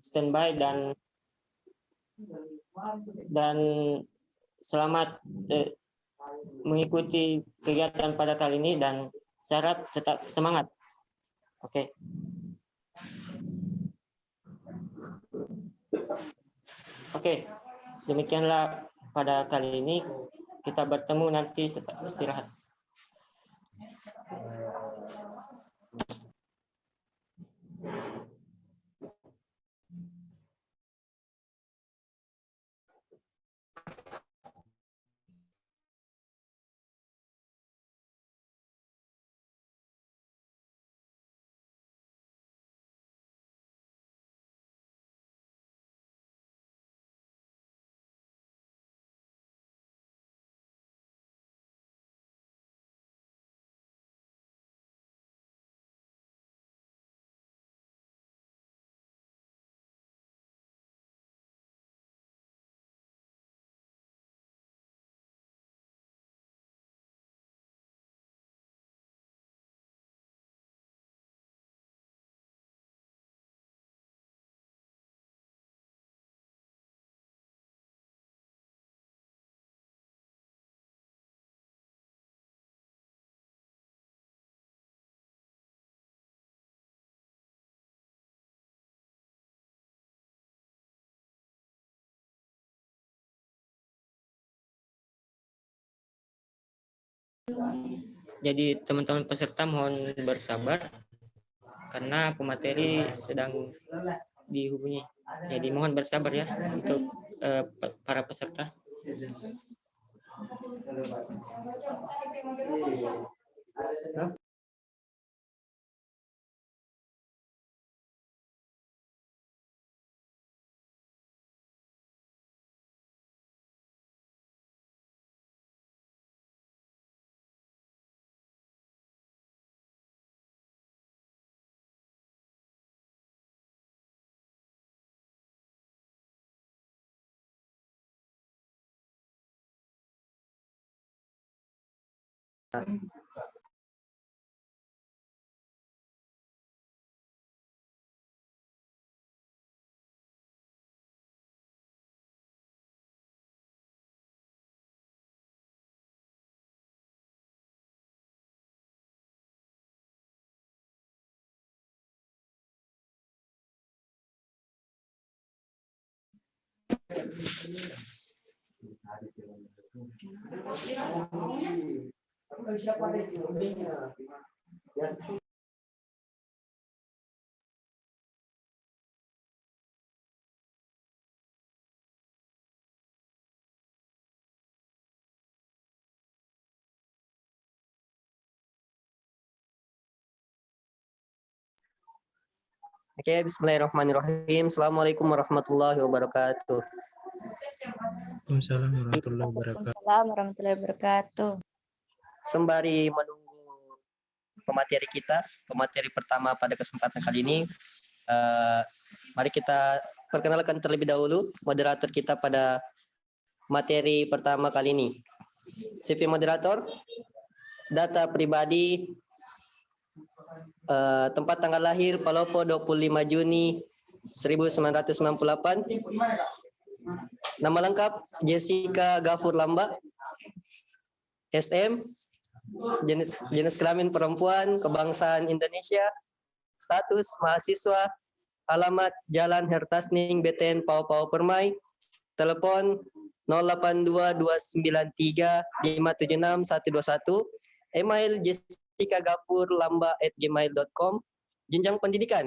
standby dan selamat mengikuti kegiatan pada kali ini, dan saya harap tetap semangat. Oke, demikianlah pada kali ini. Kita bertemu nanti setelah istirahat. Jadi teman-teman peserta mohon bersabar karena pemateri sedang dihubungi. Jadi mohon bersabar ya untuk para peserta. Oke, bismillahirrahmanirrahim. Assalamualaikum warahmatullahi wabarakatuh. Waalaikumsalam warahmatullahi wabarakatuh. Waalaikumsalam warahmatullahi wabarakatuh. Sembari menunggu pemateri kita, pemateri pertama pada kesempatan kali ini, mari kita perkenalkan terlebih dahulu moderator kita pada materi pertama kali ini. CV moderator, data pribadi, tempat tanggal lahir Palopo 25 Juni 1998. Nama lengkap Jessica Gafur Lamba, SM, jenis kelamin perempuan, kebangsaan Indonesia, status mahasiswa, alamat Jalan Hertasning BTN Pau Pau Permai, telepon 082293576121, email jessicagafurlamba@gmail.com, jenjang pendidikan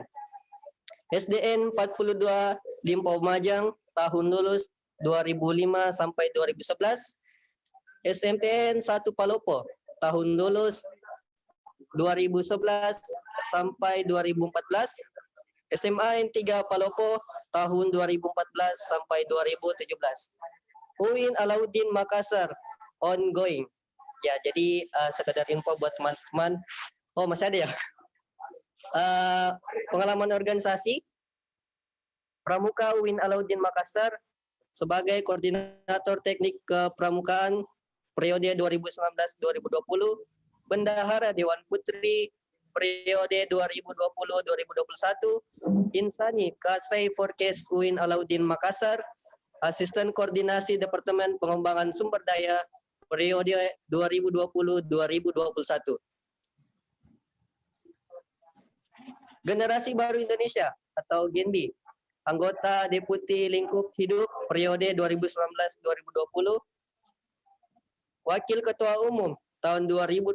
SDN 42 Limpau Majang, tahun lulus 2005 sampai 2011, SMPN 1 Palopo, tahun lulus 2011 sampai 2014, SMA N3 Palopo, tahun 2014 sampai 2017. UIN Alauddin Makassar, ongoing. Ya, jadi sekedar info buat teman-teman. Oh, masih ada ya? Pengalaman organisasi, Pramuka UIN Alauddin Makassar sebagai koordinator teknik kepramukaan periode 2019-2020, bendahara Dewan Putri periode 2020-2021. Insani Kasai Forecast UIN Alauddin Makassar, Asisten Koordinasi Departemen Pengembangan Sumber Daya periode 2020-2021. Generasi Baru Indonesia atau GENBI, anggota Deputi Lingkup Hidup periode 2019-2020, Wakil Ketua Umum tahun 2020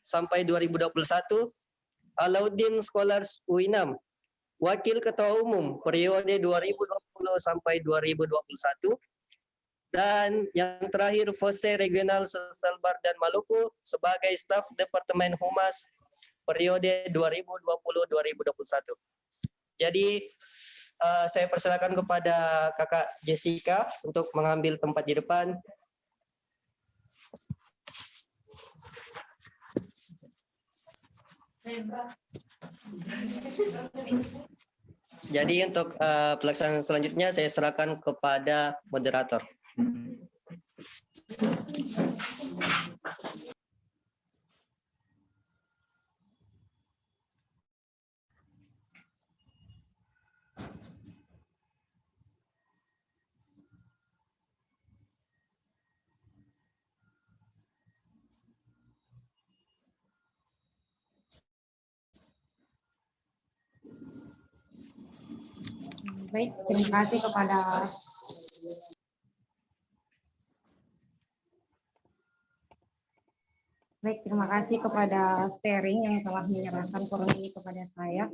sampai 2021, Alauddin Scholars UINAM, Wakil Ketua Umum periode 2020 sampai 2021, dan yang terakhir Fose Regional Sulbar dan Maluku sebagai staf Departemen Humas periode 2020-2021. Jadi saya persilakan kepada Kakak Jessica untuk mengambil tempat di depan. Jadi untuk pelaksanaan selanjutnya saya serahkan kepada moderator. Baik, terima kasih kepada Stering yang telah menyerahkan forum ini kepada saya.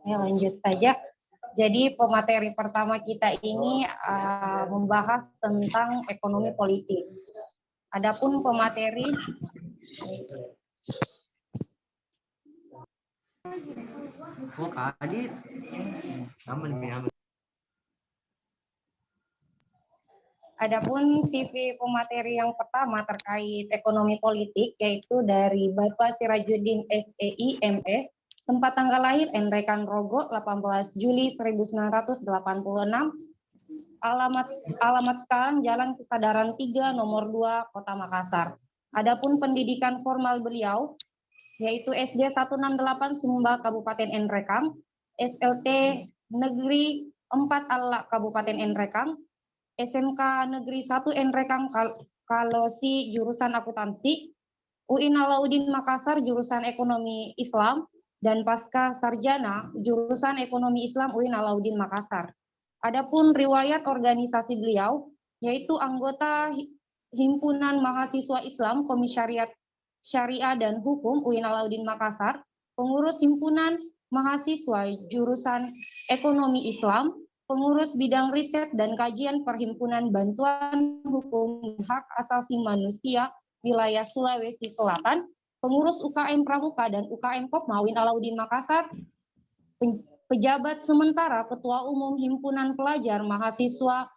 Ya, lanjut saja. Jadi pemateri pertama kita ini membahas tentang ekonomi politik. Adapun pemateri Adapun CV pemateri yang pertama terkait ekonomi politik yaitu dari Bapak Sirajuddin SEI ME, tempat tanggal lahir Enrekan Rogo 18 Juli 1986, alamat sekarang Jalan Kesadaran 3 nomor 2 Kota Makassar. Adapun pendidikan formal beliau yaitu SD 168 Sumba Kabupaten Enrekang, SLT Negeri 4 Alla Kabupaten Enrekang, SMK Negeri 1 Enrekang Kalosi jurusan akuntansi, UIN Alauddin Makassar jurusan ekonomi Islam, dan pasca sarjana jurusan ekonomi Islam UIN Alauddin Makassar. Adapun riwayat organisasi beliau yaitu anggota Himpunan Mahasiswa Islam Komisariat Syariah dan Hukum UIN Alauddin Makassar, pengurus Himpunan Mahasiswa jurusan Ekonomi Islam, pengurus bidang riset dan kajian Perhimpunan Bantuan Hukum Hak Asasi Manusia wilayah Sulawesi Selatan, pengurus UKM Pramuka dan UKM Kopma UIN Alauddin Makassar, pejabat sementara Ketua Umum Himpunan Pelajar Mahasiswa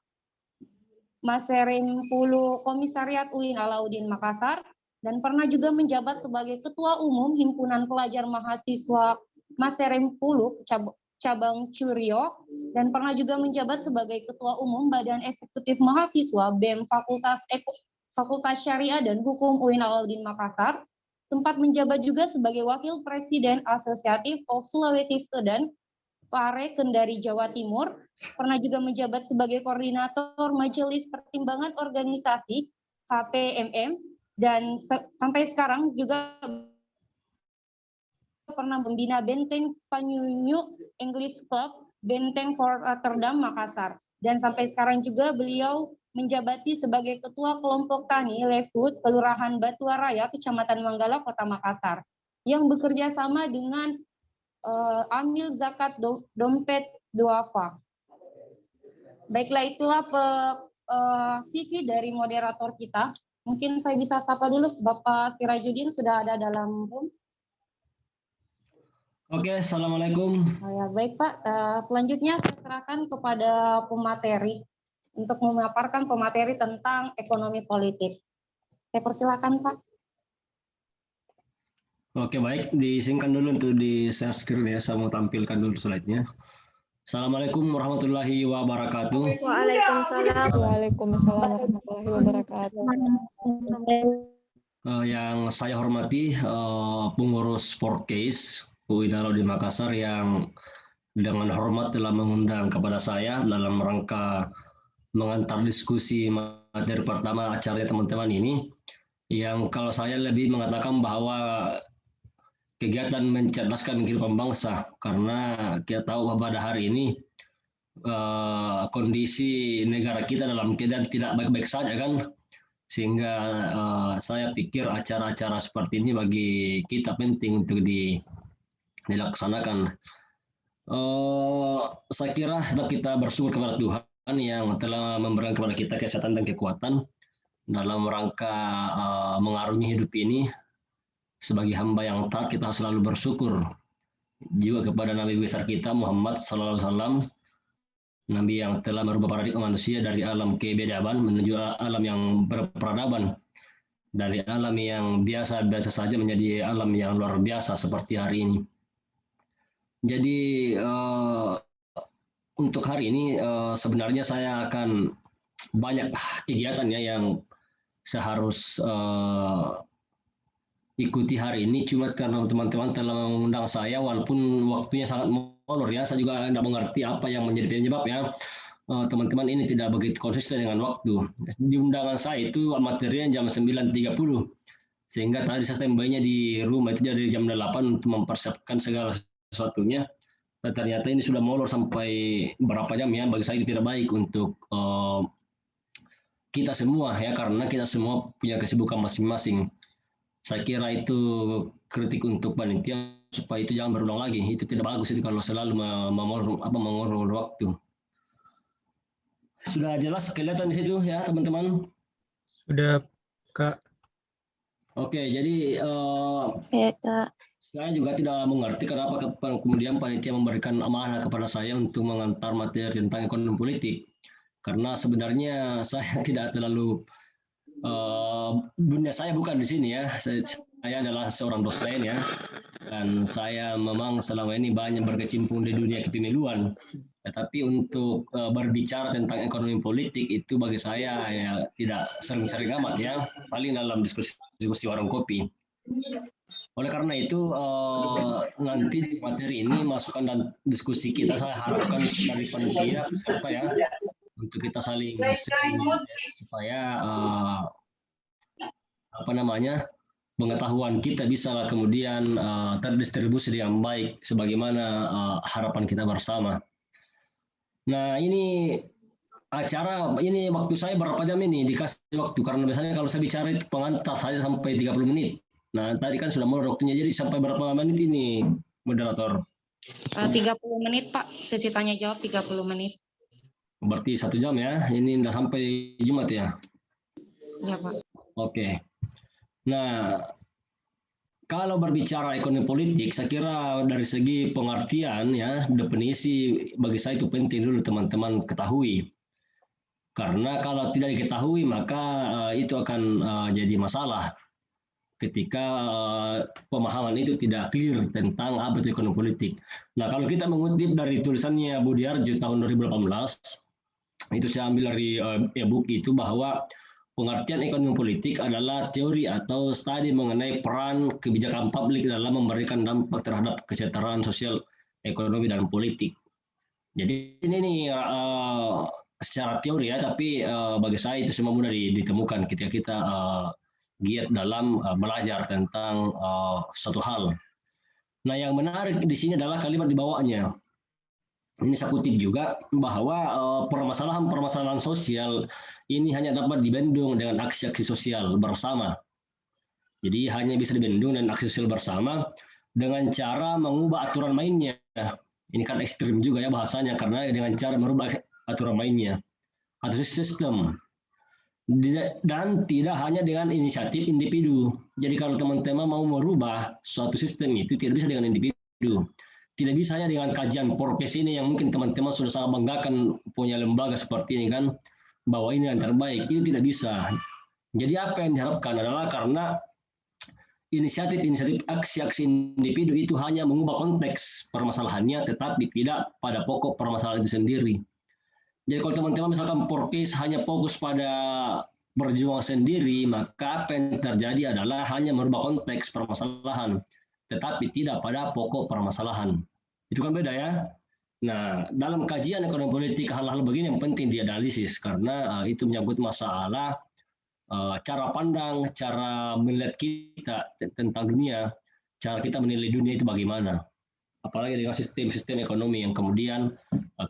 Maserem Pulu Komisariat UIN Alauddin Makassar, dan pernah juga menjabat sebagai Ketua Umum Himpunan Pelajar Mahasiswa Maserem Pulu Cabang Curio, dan pernah juga menjabat sebagai Ketua Umum Badan Eksekutif Mahasiswa BEM Fakultas Syariah dan Hukum UIN Alauddin Makassar, sempat menjabat juga sebagai Wakil Presiden Asosiatif of Sulawesi Student Pare Kendari Jawa Timur, pernah juga menjabat sebagai Koordinator Majelis Pertimbangan Organisasi HPMM, dan sampai sekarang juga pernah membina Benteng Panyunyu English Club Benteng Fort Rotterdam Makassar, dan sampai sekarang juga beliau menjabati sebagai Ketua Kelompok Tani Lefut Kelurahan Batuaraya Kecamatan Manggala Kota Makassar yang bekerja sama dengan Amil Zakat Dompet Duafa. Baiklah, itulah CV dari moderator kita. Mungkin saya bisa sapa dulu Bapak Sirajuddin, sudah ada dalam room. Oke, Assalamualaikum. Ya, baik Pak, selanjutnya saya serahkan kepada pemateri untuk memaparkan pemateri tentang ekonomi politik. Saya persilakan Pak. Oke, baik, diizinkan dulu untuk di share screen ya, saya mau tampilkan dulu slide-nya. Assalamualaikum warahmatullahi wabarakatuh. Waalaikumsalam. Waalaikumsalam warahmatullahi wabarakatuh. Yang saya hormati pengurus Sportcase UI Dalauddin Makassar yang dengan hormat telah mengundang kepada saya dalam rangka mengantar diskusi materi pertama acara teman-teman ini, yang kalau saya lebih mengatakan bahwa kegiatan mencerdaskan kehidupan bangsa, karena kita tahu bahwa pada hari ini kondisi negara kita dalam keadaan tidak baik-baik saja kan, sehingga saya pikir acara-acara seperti ini bagi kita penting untuk dilaksanakan. Saya kira kita bersyukur kepada Tuhan yang telah memberikan kepada kita kesehatan dan kekuatan dalam rangka mengarungi hidup ini. Sebagai hamba yang taat, kita harus selalu bersyukur juga kepada Nabi besar kita Muhammad SAW, Nabi yang telah merubah paradigma manusia dari alam kebedaban menuju alam yang berperadaban, dari alam yang biasa-biasa saja menjadi alam yang luar biasa seperti hari ini. Jadi untuk hari ini sebenarnya saya akan banyak kegiatan ya yang saya harus ikuti hari ini, cuma karena teman-teman telah mengundang saya walaupun waktunya sangat molor ya, saya juga tidak mengerti apa yang menjadi penyebabnya. Teman-teman ini tidak begitu konsisten dengan waktu. Di undangan saya itu materinya jam 9.30, sehingga tadi saya standby-nya di rumah itu dari jam 8 untuk mempersiapkan segala sesuatunya. Dan ternyata ini sudah molor sampai berapa jam ya, bagi saya itu tidak baik untuk kita semua ya, karena kita semua punya kesibukan masing-masing. Saya kira itu kritik untuk panitia supaya itu jangan berulang lagi. Itu tidak bagus itu kalau selalu mengulur waktu. Sudah jelas kelihatan di situ ya teman-teman? Sudah, Kak. Oke, jadi Ya, Kak. saya juga tidak mengerti kenapa kemudian panitia memberikan amanah kepada saya untuk mengantar materi tentang ekonomi politik. Karena sebenarnya saya tidak terlalu dunia saya bukan di sini ya. Saya adalah seorang dosen ya, dan saya memang selama ini banyak berkecimpung di dunia kepemiluan. Tetapi untuk berbicara tentang ekonomi politik itu bagi saya ya tidak sering-sering amat ya, paling dalam diskusi warung kopi. Oleh karena itu nanti di materi ini masukan dan diskusi kita saya harapkan dari panitia peserta ya, untuk kita saling supaya pengetahuan kita bisa kemudian terdistribusi dengan baik sebagaimana harapan kita bersama. Nah ini acara ini waktu saya berapa jam ini dikasih waktu, karena biasanya kalau saya bicara itu pengantar saja sampai 30 menit. Nah tadi kan sudah mulai waktunya, jadi sampai berapa menit ini moderator? 30 menit Pak, sesi tanya jawab 30 menit. Berarti 1 jam ya, ini udah sampai Jumat ya? Ya Pak. Oke. Nah, kalau berbicara ekonomi politik, saya kira dari segi pengertian ya, definisi bagi saya itu penting dulu teman-teman ketahui. Karena kalau tidak diketahui maka itu akan jadi masalah ketika pemahaman itu tidak clear tentang apa itu ekonomi politik. Nah, kalau kita mengutip dari tulisannya Budiarjo tahun 2018, itu saya ambil dari e-book itu, bahwa pengertian ekonomi politik adalah teori atau studi mengenai peran kebijakan publik dalam memberikan dampak terhadap kesejahteraan sosial, ekonomi, dan politik. Jadi ini nih secara teori ya, tapi bagi saya itu semua mudah ditemukan ketika kita giat dalam belajar tentang suatu hal. Nah, yang menarik di sini adalah kalimat di bawahnya. Ini saya kutip juga bahwa permasalahan-permasalahan sosial ini hanya dapat dibendung dengan aksi-aksi sosial bersama. Jadi hanya bisa dibendung dengan aksi sosial bersama dengan cara mengubah aturan mainnya. Ini kan ekstrim juga ya bahasanya, karena dengan cara merubah aturan mainnya atau sistem. Dan tidak hanya dengan inisiatif individu. Jadi kalau teman-teman mau merubah suatu sistem itu tidak bisa dengan individu. Tidak bisa hanya dengan kajian Porkes ini yang mungkin teman-teman sudah sangat banggakan punya lembaga seperti ini kan, bahwa ini yang terbaik. Itu tidak bisa. Jadi apa yang diharapkan adalah karena inisiatif aksi-aksi individu itu hanya mengubah konteks permasalahannya, tetapi tidak pada pokok permasalahan itu sendiri. Jadi kalau teman-teman misalkan Porkes hanya fokus pada berjuang sendiri, maka apa yang terjadi adalah hanya merubah konteks permasalahan, tetapi tidak pada pokok permasalahan. Itu kan beda ya. Nah, dalam kajian ekonomi politik hal-hal begini yang penting dianalisis karena itu menyangkut masalah cara pandang, cara melihat kita tentang dunia, cara kita menilai dunia itu bagaimana. Apalagi dengan sistem-sistem ekonomi yang kemudian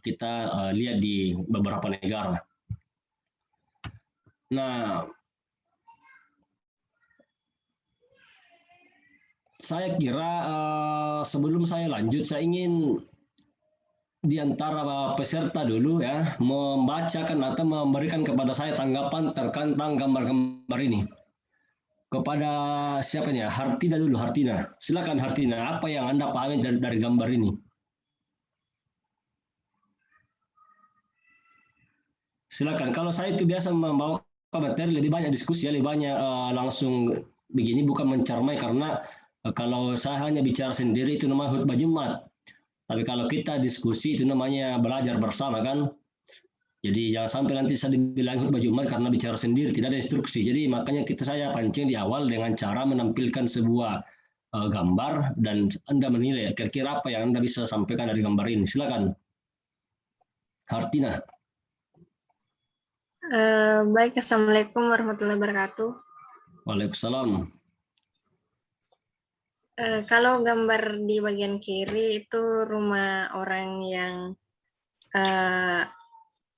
kita lihat di beberapa negara. Nah, saya kira sebelum saya lanjut, saya ingin di antara peserta dulu ya membacakan atau memberikan kepada saya tanggapan tentang gambar-gambar ini. Kepada siapa nih? Hartina dulu, Hartina. Silakan Hartina, apa yang Anda pahami dari gambar ini? Silakan. Kalau saya itu biasa membawa materi lebih banyak diskusi, lebih banyak langsung begini, bukan mencermai karena kalau saya hanya bicara sendiri itu namanya khutbah Jumat. Tapi kalau kita diskusi itu namanya belajar bersama kan. Jadi jangan sampai nanti saya dibilang khutbah Jumat karena bicara sendiri, tidak ada instruksi. Jadi makanya saya pancing di awal dengan cara menampilkan sebuah gambar dan Anda menilai kira-kira apa yang Anda bisa sampaikan dari gambar ini. Silakan. Hartina. Baik, Assalamualaikum warahmatullahi wabarakatuh. Waalaikumsalam. Kalau gambar di bagian kiri itu rumah orang yang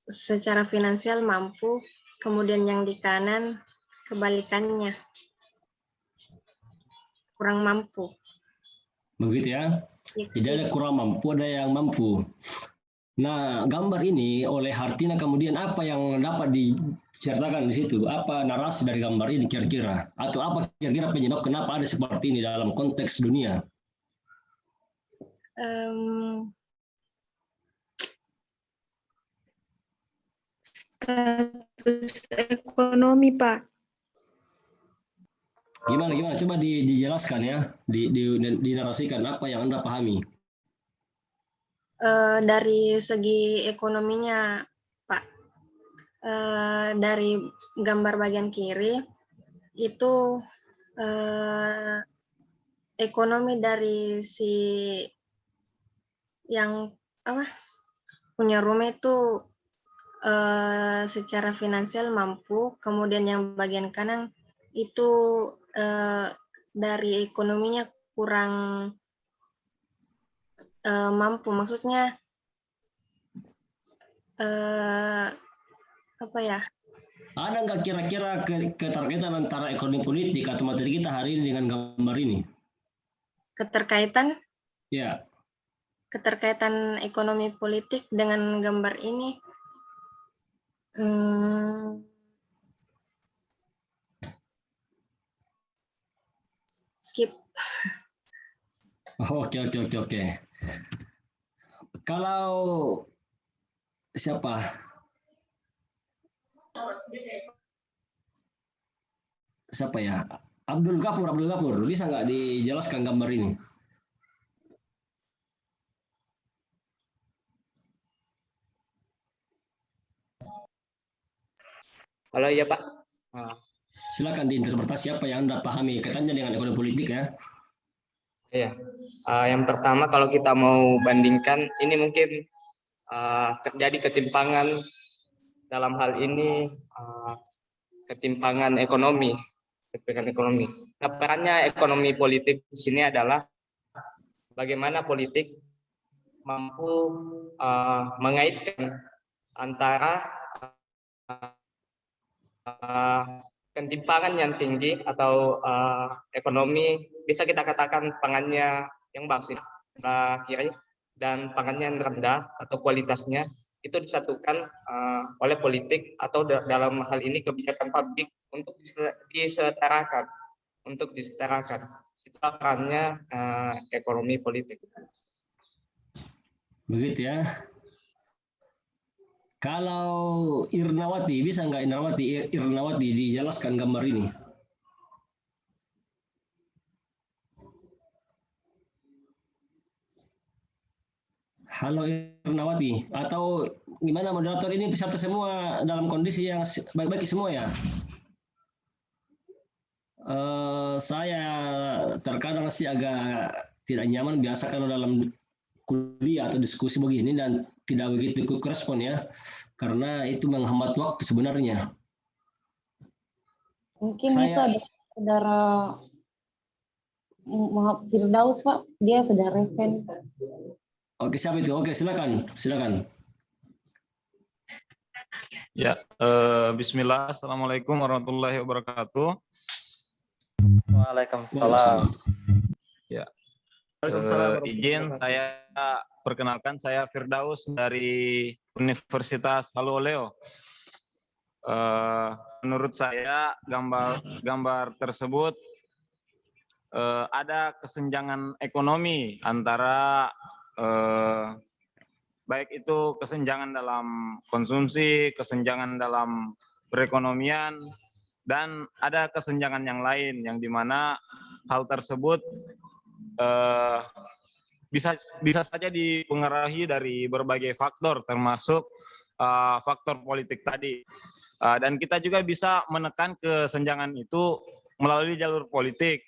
secara finansial mampu, kemudian yang di kanan kebalikannya, kurang mampu. Begitu ya. Jadi ada kurang mampu, ada yang mampu. Nah, gambar ini oleh Hartina kemudian apa yang dapat diceritakan di situ? Apa narasi dari gambar ini kira-kira? Atau apa kira-kira penyebab kenapa ada seperti ini dalam konteks dunia? Status ekonomi, Pak. Gimana? Coba dijelaskan ya, dinarasikan apa yang Anda pahami. Dari segi ekonominya, Pak, dari gambar bagian kiri itu ekonomi dari si yang punya rumah itu secara finansial mampu, kemudian yang bagian kanan itu dari ekonominya kurang mampu, maksudnya apa ya? Ada nggak kira-kira keterkaitan antara ekonomi politik atau materi kita hari ini dengan gambar ini? Keterkaitan? Ya. Keterkaitan ekonomi politik dengan gambar ini? Skip. Oke. Kalau siapa? Siapa ya? Abdul Ghafur, bisa nggak dijelaskan gambar ini? Halo ya Pak. Silakan diinterpretasi apa yang Anda pahami kaitannya dengan ekonomi politik ya. Iya. Yang pertama kalau kita mau bandingkan ini mungkin terjadi ketimpangan dalam hal ini ketimpangan ekonomi. Nah, perannya ekonomi politik di sini adalah bagaimana politik mampu mengaitkan antara ketimpangan yang tinggi atau ekonomi bisa kita katakan pangannya yang bagus kiri dan pangannya yang rendah atau kualitasnya itu disatukan oleh politik atau dalam hal ini kebijakan publik untuk disetarakan. Itu perannya ekonomi politik. Begitu ya. Kalau Irnawati, bisa nggak Irnawati dijelaskan gambar ini? Halo Irnawati, atau gimana moderator ini peserta semua dalam kondisi yang baik-baik semua ya? Saya terkadang sih agak tidak nyaman biasa kalau dalam kuliah atau diskusi begini dan tidak begitu ikut respon ya, karena itu menghambat waktu sebenarnya. Mungkin itu ada saudara Muhammad Firdaus, Pak. Dia sudah resen. Oke, siapa itu? Oke, silakan, silakan. Ya, Bismillah. Assalamualaikum warahmatullahi wabarakatuh. Waalaikumsalam. Ya, izin saya perkenalkan, saya Firdaus dari Universitas Haloleo. Menurut saya gambar tersebut ada kesenjangan ekonomi antara baik itu kesenjangan dalam konsumsi, kesenjangan dalam perekonomian, dan ada kesenjangan yang lain yang dimana hal tersebut bisa saja dipengaruhi dari berbagai faktor, termasuk faktor politik tadi. Dan kita juga bisa menekan kesenjangan itu melalui jalur politik,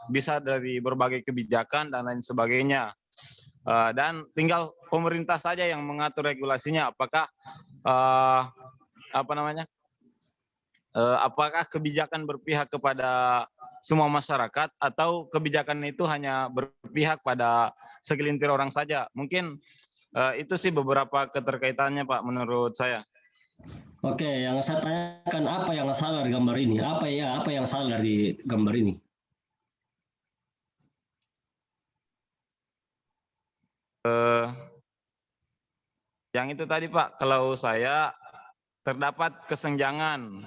bisa dari berbagai kebijakan dan lain sebagainya. Dan tinggal pemerintah saja yang mengatur regulasinya, apakah apakah kebijakan berpihak kepada semua masyarakat atau kebijakan itu hanya berpihak pada segelintir orang saja. Mungkin itu sih beberapa keterkaitannya, Pak, menurut saya. Oke, yang saya tanyakan apa yang salah dari gambar ini? Apa yang salah dari gambar ini? Yang itu tadi, Pak, kalau saya terdapat kesenjangan.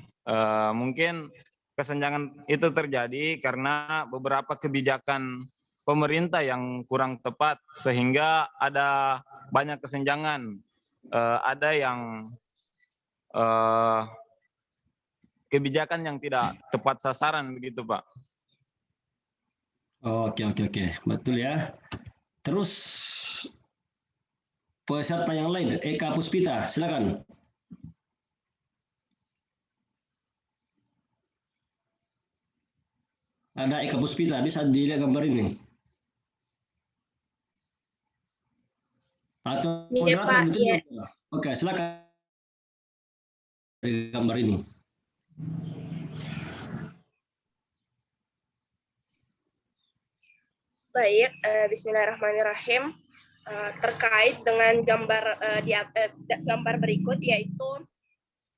Mungkin kesenjangan itu terjadi karena beberapa kebijakan pemerintah yang kurang tepat sehingga ada banyak kesenjangan. Ada yang kebijakan yang tidak tepat sasaran begitu, Pak. Oke, betul ya. Terus peserta yang lain, Eka Puspita, silakan. Ada Eka Puspita, bisa dilihat gambar ini? Atau Iya, Pak, iya. Oke, silakan dari gambar ini. Baik, Bismillahirrahmanirrahim. Terkait dengan gambar berikut, yaitu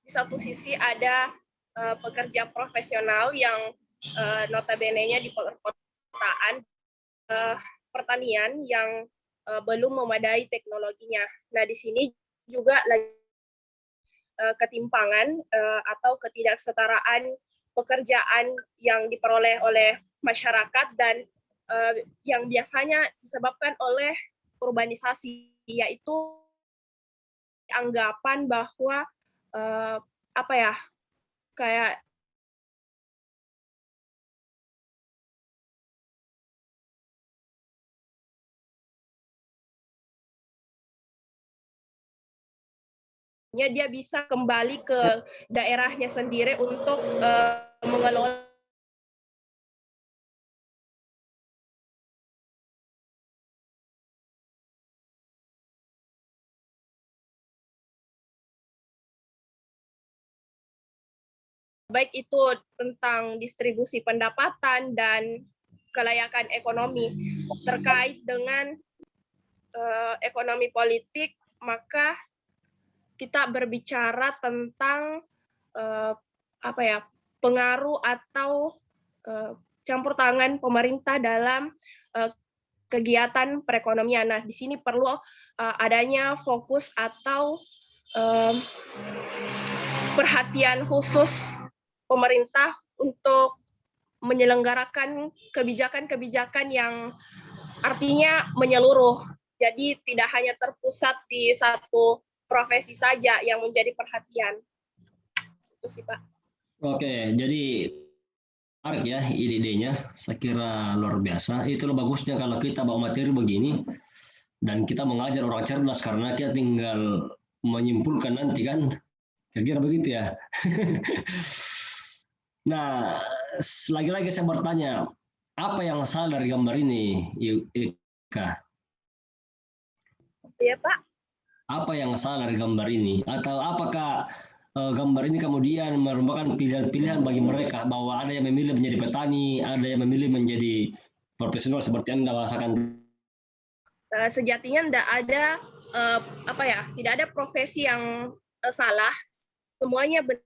di satu sisi ada pekerja profesional yang notabene-nya di perkotaan, pertanian yang belum memadai teknologinya. Nah, di sini juga ketimpangan atau ketidaksetaraan pekerjaan yang diperoleh oleh masyarakat dan yang biasanya disebabkan oleh urbanisasi, yaitu anggapan bahwa kayak dia bisa kembali ke daerahnya sendiri untuk mengelola. Baik itu tentang distribusi pendapatan dan kelayakan ekonomi. Terkait dengan ekonomi politik, maka kita berbicara tentang pengaruh atau campur tangan pemerintah dalam kegiatan perekonomian. Nah, di sini perlu adanya fokus atau perhatian khusus pemerintah untuk menyelenggarakan kebijakan-kebijakan yang artinya menyeluruh. Jadi tidak hanya terpusat di satu profesi saja yang menjadi perhatian. Itu sih, Pak. Oke, jadi menarik ya ide-idenya. Saya kira luar biasa. Itulah bagusnya kalau kita bawa materi begini dan kita mengajar orang cerdas karena kita tinggal menyimpulkan nanti kan. Kira-kira begitu ya. Nah, lagi-lagi saya bertanya, apa yang salah dari gambar ini, Ika? Ya Pak, Apa yang salah dari gambar ini? Atau apakah gambar ini kemudian merupakan pilihan-pilihan bagi mereka bahwa ada yang memilih menjadi petani, ada yang memilih menjadi profesional seperti Anda bahasakan? sejatinya tidak ada tidak ada profesi yang salah, semuanya benar.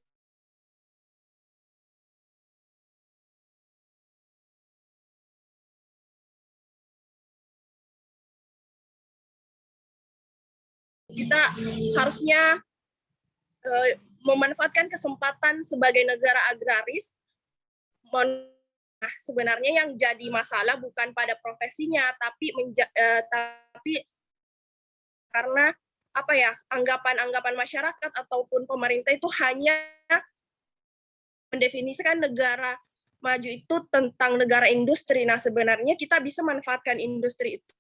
Kita harusnya memanfaatkan kesempatan sebagai negara agraris. Sebenarnya yang jadi masalah bukan pada profesinya, tapi karena anggapan masyarakat ataupun pemerintah itu hanya mendefinisikan negara maju itu tentang negara industri. Nah, sebenarnya kita bisa manfaatkan industri itu.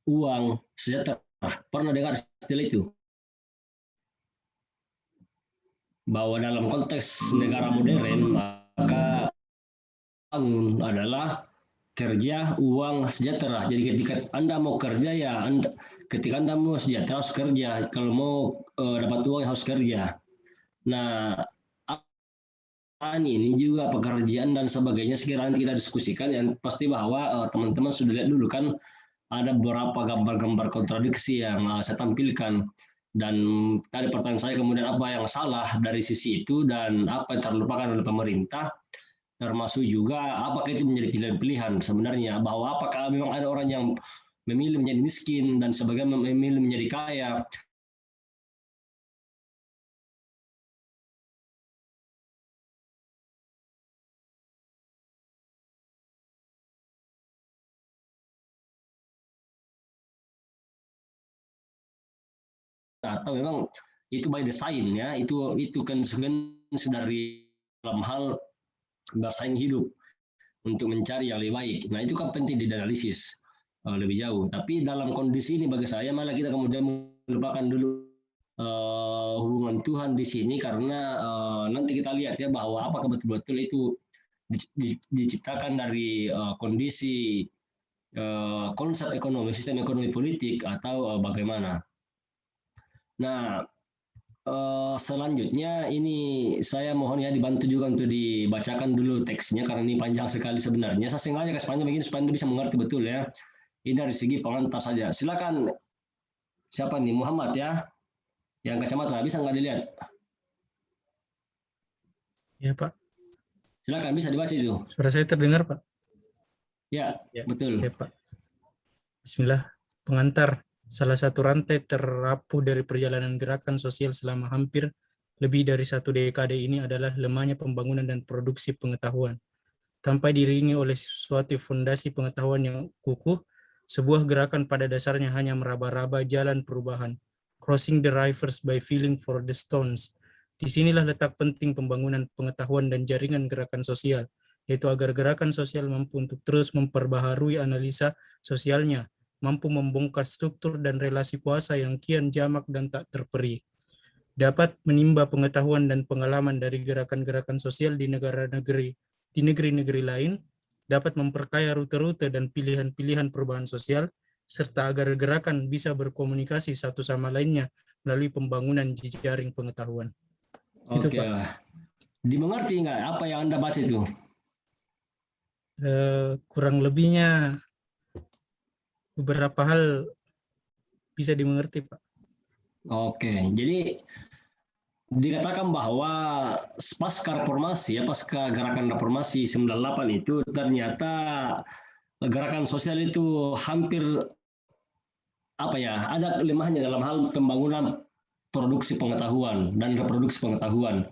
Uang sejahtera. Pernah dengar istilah itu? Bahwa dalam konteks negara modern, maka uang adalah kerja, uang, sejahtera. Jadi ketika Anda mau kerja, ya ketika Anda mau sejahtera harus kerja. Kalau mau dapat uang harus kerja. Nah, ini juga pekerjaan dan sebagainya sekiranya kita diskusikan, yang pasti bahwa teman-teman sudah lihat dulu kan ada beberapa gambar-gambar kontradiksi yang saya tampilkan. Dan tadi pertanyaan saya kemudian apa yang salah dari sisi itu dan apa yang terlupakan oleh pemerintah, termasuk juga apakah itu menjadi pilihan-pilihan sebenarnya, bahwa apakah memang ada orang yang memilih menjadi miskin dan sebagainya memilih menjadi kaya. Atau memang itu by design, ya, itu kan dari dalam hal bersaing hidup untuk mencari yang lebih baik. Nah, itu kan penting dianalisis lebih jauh. Tapi dalam kondisi ini bagi saya malah kita kemudian melupakan dulu hubungan Tuhan di sini, karena nanti kita lihat ya bahwa apakah betul-betul itu diciptakan dari kondisi konsep ekonomi, sistem ekonomi politik, atau bagaimana. Nah, selanjutnya ini saya mohon ya dibantu juga untuk dibacakan dulu teksnya karena ini panjang sekali sebenarnya. Saya sengaja kasih panjang begini supaya Anda bisa mengerti betul ya. Ini dari segi pengantar saja. Silakan, siapa nih? Muhammad ya? Yang kacamata, bisa nggak dilihat? Ya Pak. Silakan, bisa dibaca itu. Suara saya terdengar Pak? Ya, betul. Siap Pak. Bismillah. Pengantar. Salah satu rantai terapuh dari perjalanan gerakan sosial selama hampir lebih dari 1 dekade ini adalah lemahnya pembangunan dan produksi pengetahuan. Tanpa diiringi oleh suatu fondasi pengetahuan yang kukuh, sebuah gerakan pada dasarnya hanya meraba-raba jalan perubahan, crossing the rivers by feeling for the stones. Disinilah letak penting pembangunan pengetahuan dan jaringan gerakan sosial, yaitu agar gerakan sosial mampu untuk terus memperbaharui analisa sosialnya, mampu membongkar struktur dan relasi kuasa yang kian jamak dan tak terperi, dapat menimba pengetahuan dan pengalaman dari gerakan-gerakan sosial di negeri-negeri lain, dapat memperkaya rute-rute dan pilihan-pilihan perubahan sosial, serta agar gerakan bisa berkomunikasi satu sama lainnya melalui pembangunan jejaring pengetahuan. Oke, dimengerti nggak apa yang Anda baca itu? Kurang lebihnya beberapa hal bisa dimengerti, Pak. Oke, jadi dikatakan bahwa pasca reformasi, pasca gerakan reformasi 98 itu ternyata gerakan sosial itu hampir ada lemahnya dalam hal pembangunan produksi pengetahuan dan reproduksi pengetahuan.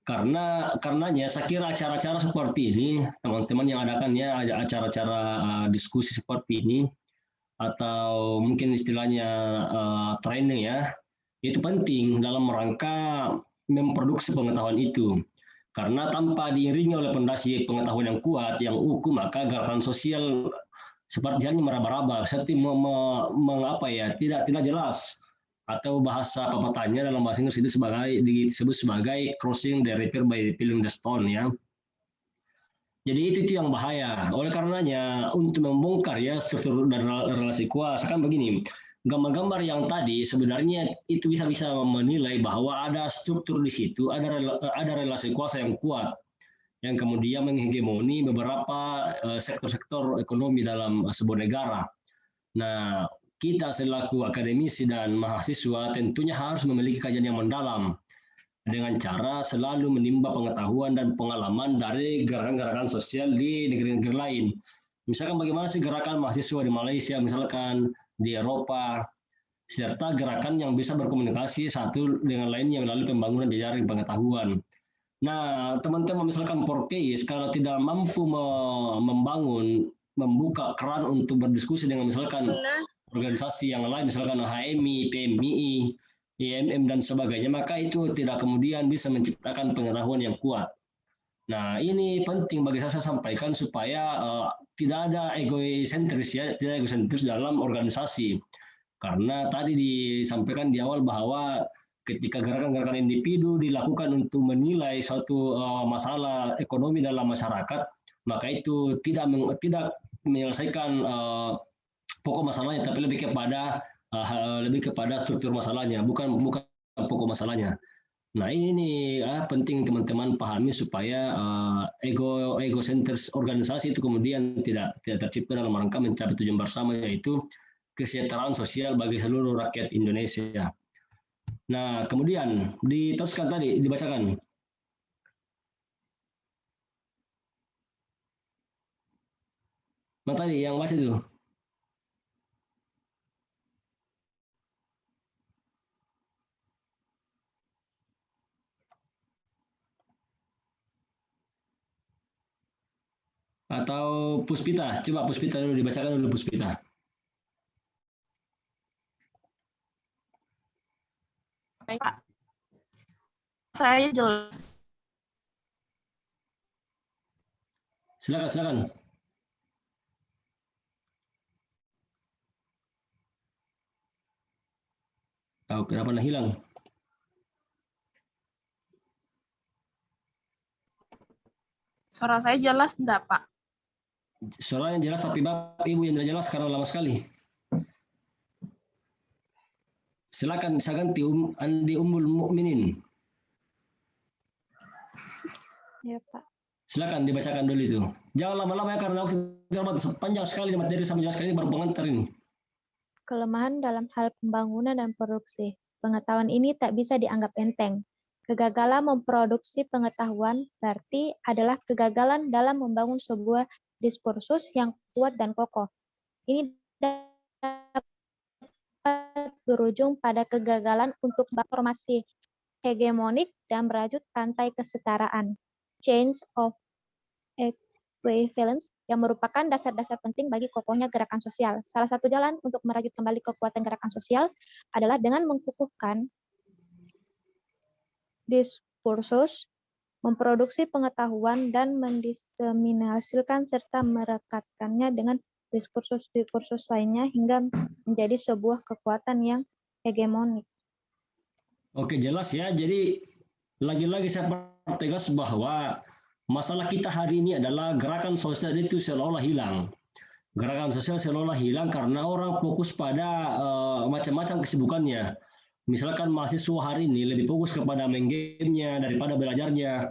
Karenanya saya kira acara-acara seperti ini, teman-teman yang adakan ya acara-acara diskusi seperti ini, atau mungkin istilahnya training ya, itu penting dalam rangka memproduksi pengetahuan itu. Karena tanpa diiringi oleh fondasi pengetahuan yang kuat, yang utuh, maka gerakan sosial seperti halnya meraba-raba, seperti mengapa ya, tidak jelas, atau bahasa pepatahnya dalam bahasa Inggris itu disebut sebagai crossing the river by filling the stone ya. Jadi itu yang bahaya. Oleh karenanya untuk membongkar ya struktur dan relasi kuasa kan begini. Gambar-gambar yang tadi sebenarnya itu bisa menilai bahwa ada struktur di situ, ada relasi kuasa yang kuat yang kemudian menghegemoni beberapa sektor-sektor ekonomi dalam sebuah negara. Nah, kita selaku akademisi dan mahasiswa tentunya harus memiliki kajian yang mendalam dengan cara selalu menimba pengetahuan dan pengalaman dari gerakan-gerakan sosial di negeri-negeri lain. Misalkan bagaimana sih gerakan mahasiswa di Malaysia, misalkan di Eropa, serta gerakan yang bisa berkomunikasi satu dengan lainnya melalui pembangunan jejaring pengetahuan. Nah, teman-teman misalkan Porteis kalau tidak mampu membuka keran untuk berdiskusi dengan misalkan organisasi yang lain, misalkan HMI, PMI, IMM dan sebagainya, maka itu tidak kemudian bisa menciptakan pengetahuan yang kuat. Nah, ini penting bagi saya sampaikan supaya tidak ada egosentris ya, tidak egosentris dalam organisasi. Karena tadi disampaikan di awal bahwa ketika gerakan-gerakan individu dilakukan untuk menilai suatu masalah ekonomi dalam masyarakat, maka itu tidak menyelesaikan pokok masalahnya, tapi lebih kepada struktur masalahnya, bukan pokok masalahnya. Nah ini penting teman-teman pahami supaya egosentris organisasi itu kemudian tidak tercipta dalam rangka mencapai tujuan bersama, yaitu kesejahteraan sosial bagi seluruh rakyat Indonesia. Nah kemudian diteruskan tadi dibacakan. Nah tadi yang bahas itu. Atau Puspita, coba Puspita dulu dibacakan dulu Puspita. Baik, Pak. Saya jelas. Silakan. Oh, kenapa hilang? Suara saya jelas enggak, Pak? Suaranya jelas, tapi Bapak Ibu yang tidak jelas karena lama sekali. Silakan saya ganti Andi Ummul Mukminin. Ya, Pak. Silakan dibacakan dulu itu. Jangan lama-lama ya karena panjang sekali materi sama jelas sekali ini baru pengantar ini. Kelemahan dalam hal pembangunan dan produksi. Pengetahuan ini tak bisa dianggap enteng. Kegagalan memproduksi pengetahuan berarti adalah kegagalan dalam membangun sebuah diskursus yang kuat dan kokoh. Ini dapat berujung pada kegagalan untuk transformasi hegemonik dan merajut rantai kesetaraan, change of equivalence, yang merupakan dasar-dasar penting bagi kokohnya gerakan sosial. Salah satu jalan untuk merajut kembali kekuatan gerakan sosial adalah dengan mengukuhkan diskursus, memproduksi pengetahuan, dan mendiseminasikan serta merekatkannya dengan diskursus-diskursus lainnya hingga menjadi sebuah kekuatan yang hegemonik. Oke, jelas ya. Jadi lagi-lagi saya pertegas bahwa masalah kita hari ini adalah gerakan sosial itu seolah-olah hilang. Gerakan sosial seolah-olah hilang karena orang fokus pada macam-macam kesibukannya. Misalkan mahasiswa hari ini lebih fokus kepada main game-nya daripada belajarnya.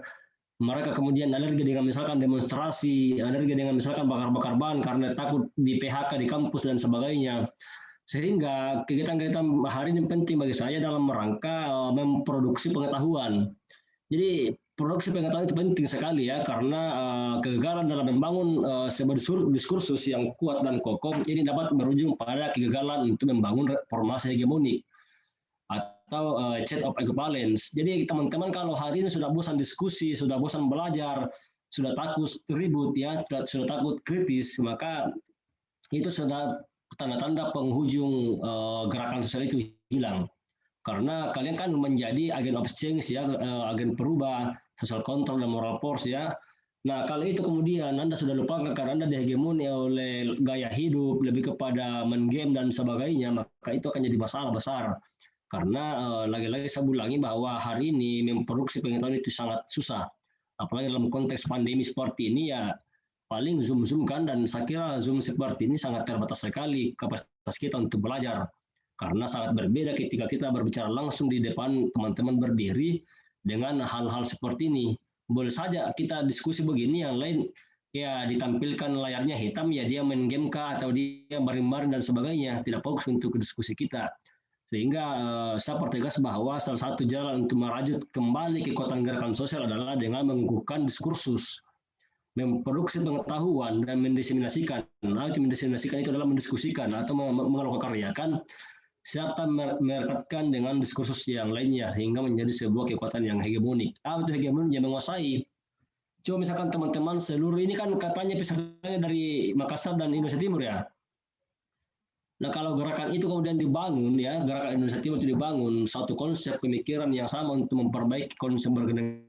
Mereka kemudian alergi dengan misalkan demonstrasi, alergi dengan misalkan bakar-bakar ban karena takut di PHK di kampus dan sebagainya. Sehingga kegiatan-kegiatan hari ini penting bagi saya dalam rangka memproduksi pengetahuan. Jadi produksi pengetahuan itu penting sekali ya, karena kegagalan dalam membangun sebuah diskursus yang kuat dan kokoh ini dapat berujung pada kegagalan untuk membangun reformasi hegemonik atau change of equivalence. Jadi teman-teman kalau hari ini sudah bosan diskusi, sudah bosan belajar, sudah takut ribut ya, sudah takut kritis, maka itu sudah tanda-tanda penghujung gerakan sosial itu hilang. Karena kalian kan menjadi agen of change ya, agen perubah, social control dan moral force ya. Nah, kalau itu kemudian Anda sudah lupakan karena Anda dihegemoni oleh gaya hidup, lebih kepada main game dan sebagainya, maka itu akan jadi masalah besar. Karena lagi-lagi saya ulangi bahwa hari ini memproduksi pengetahuan itu sangat susah. Apalagi dalam konteks pandemi seperti ini ya paling Zoom kan, dan saya kira Zoom seperti ini sangat terbatas sekali kapasitas kita untuk belajar. Karena sangat berbeda ketika kita berbicara langsung di depan teman-teman berdiri dengan hal-hal seperti ini. Boleh saja kita diskusi begini, yang lain ya ditampilkan layarnya hitam, ya dia main game kah atau dia baring-baring dan sebagainya, tidak fokus untuk diskusi kita. Sehingga saya pertegas bahwa salah satu jalan untuk merajut kembali kekuatan gerakan sosial adalah dengan mengukuhkan diskursus, memproduksi pengetahuan dan mendiseminasikan. Nah, itu mendiseminasikan itu adalah mendiskusikan atau mengelokakaryakan serta merekatkan dengan diskursus yang lainnya sehingga menjadi sebuah kekuatan yang hegemonik. Itu hegemonik yang menguasai. Coba misalkan teman-teman seluruh ini kan katanya pesertanya dari Makassar dan Indonesia Timur ya. Nah, kalau gerakan itu kemudian dibangun ya, gerakan Indonesia Timur itu dibangun satu konsep pemikiran yang sama untuk memperbaiki konsep bernegara,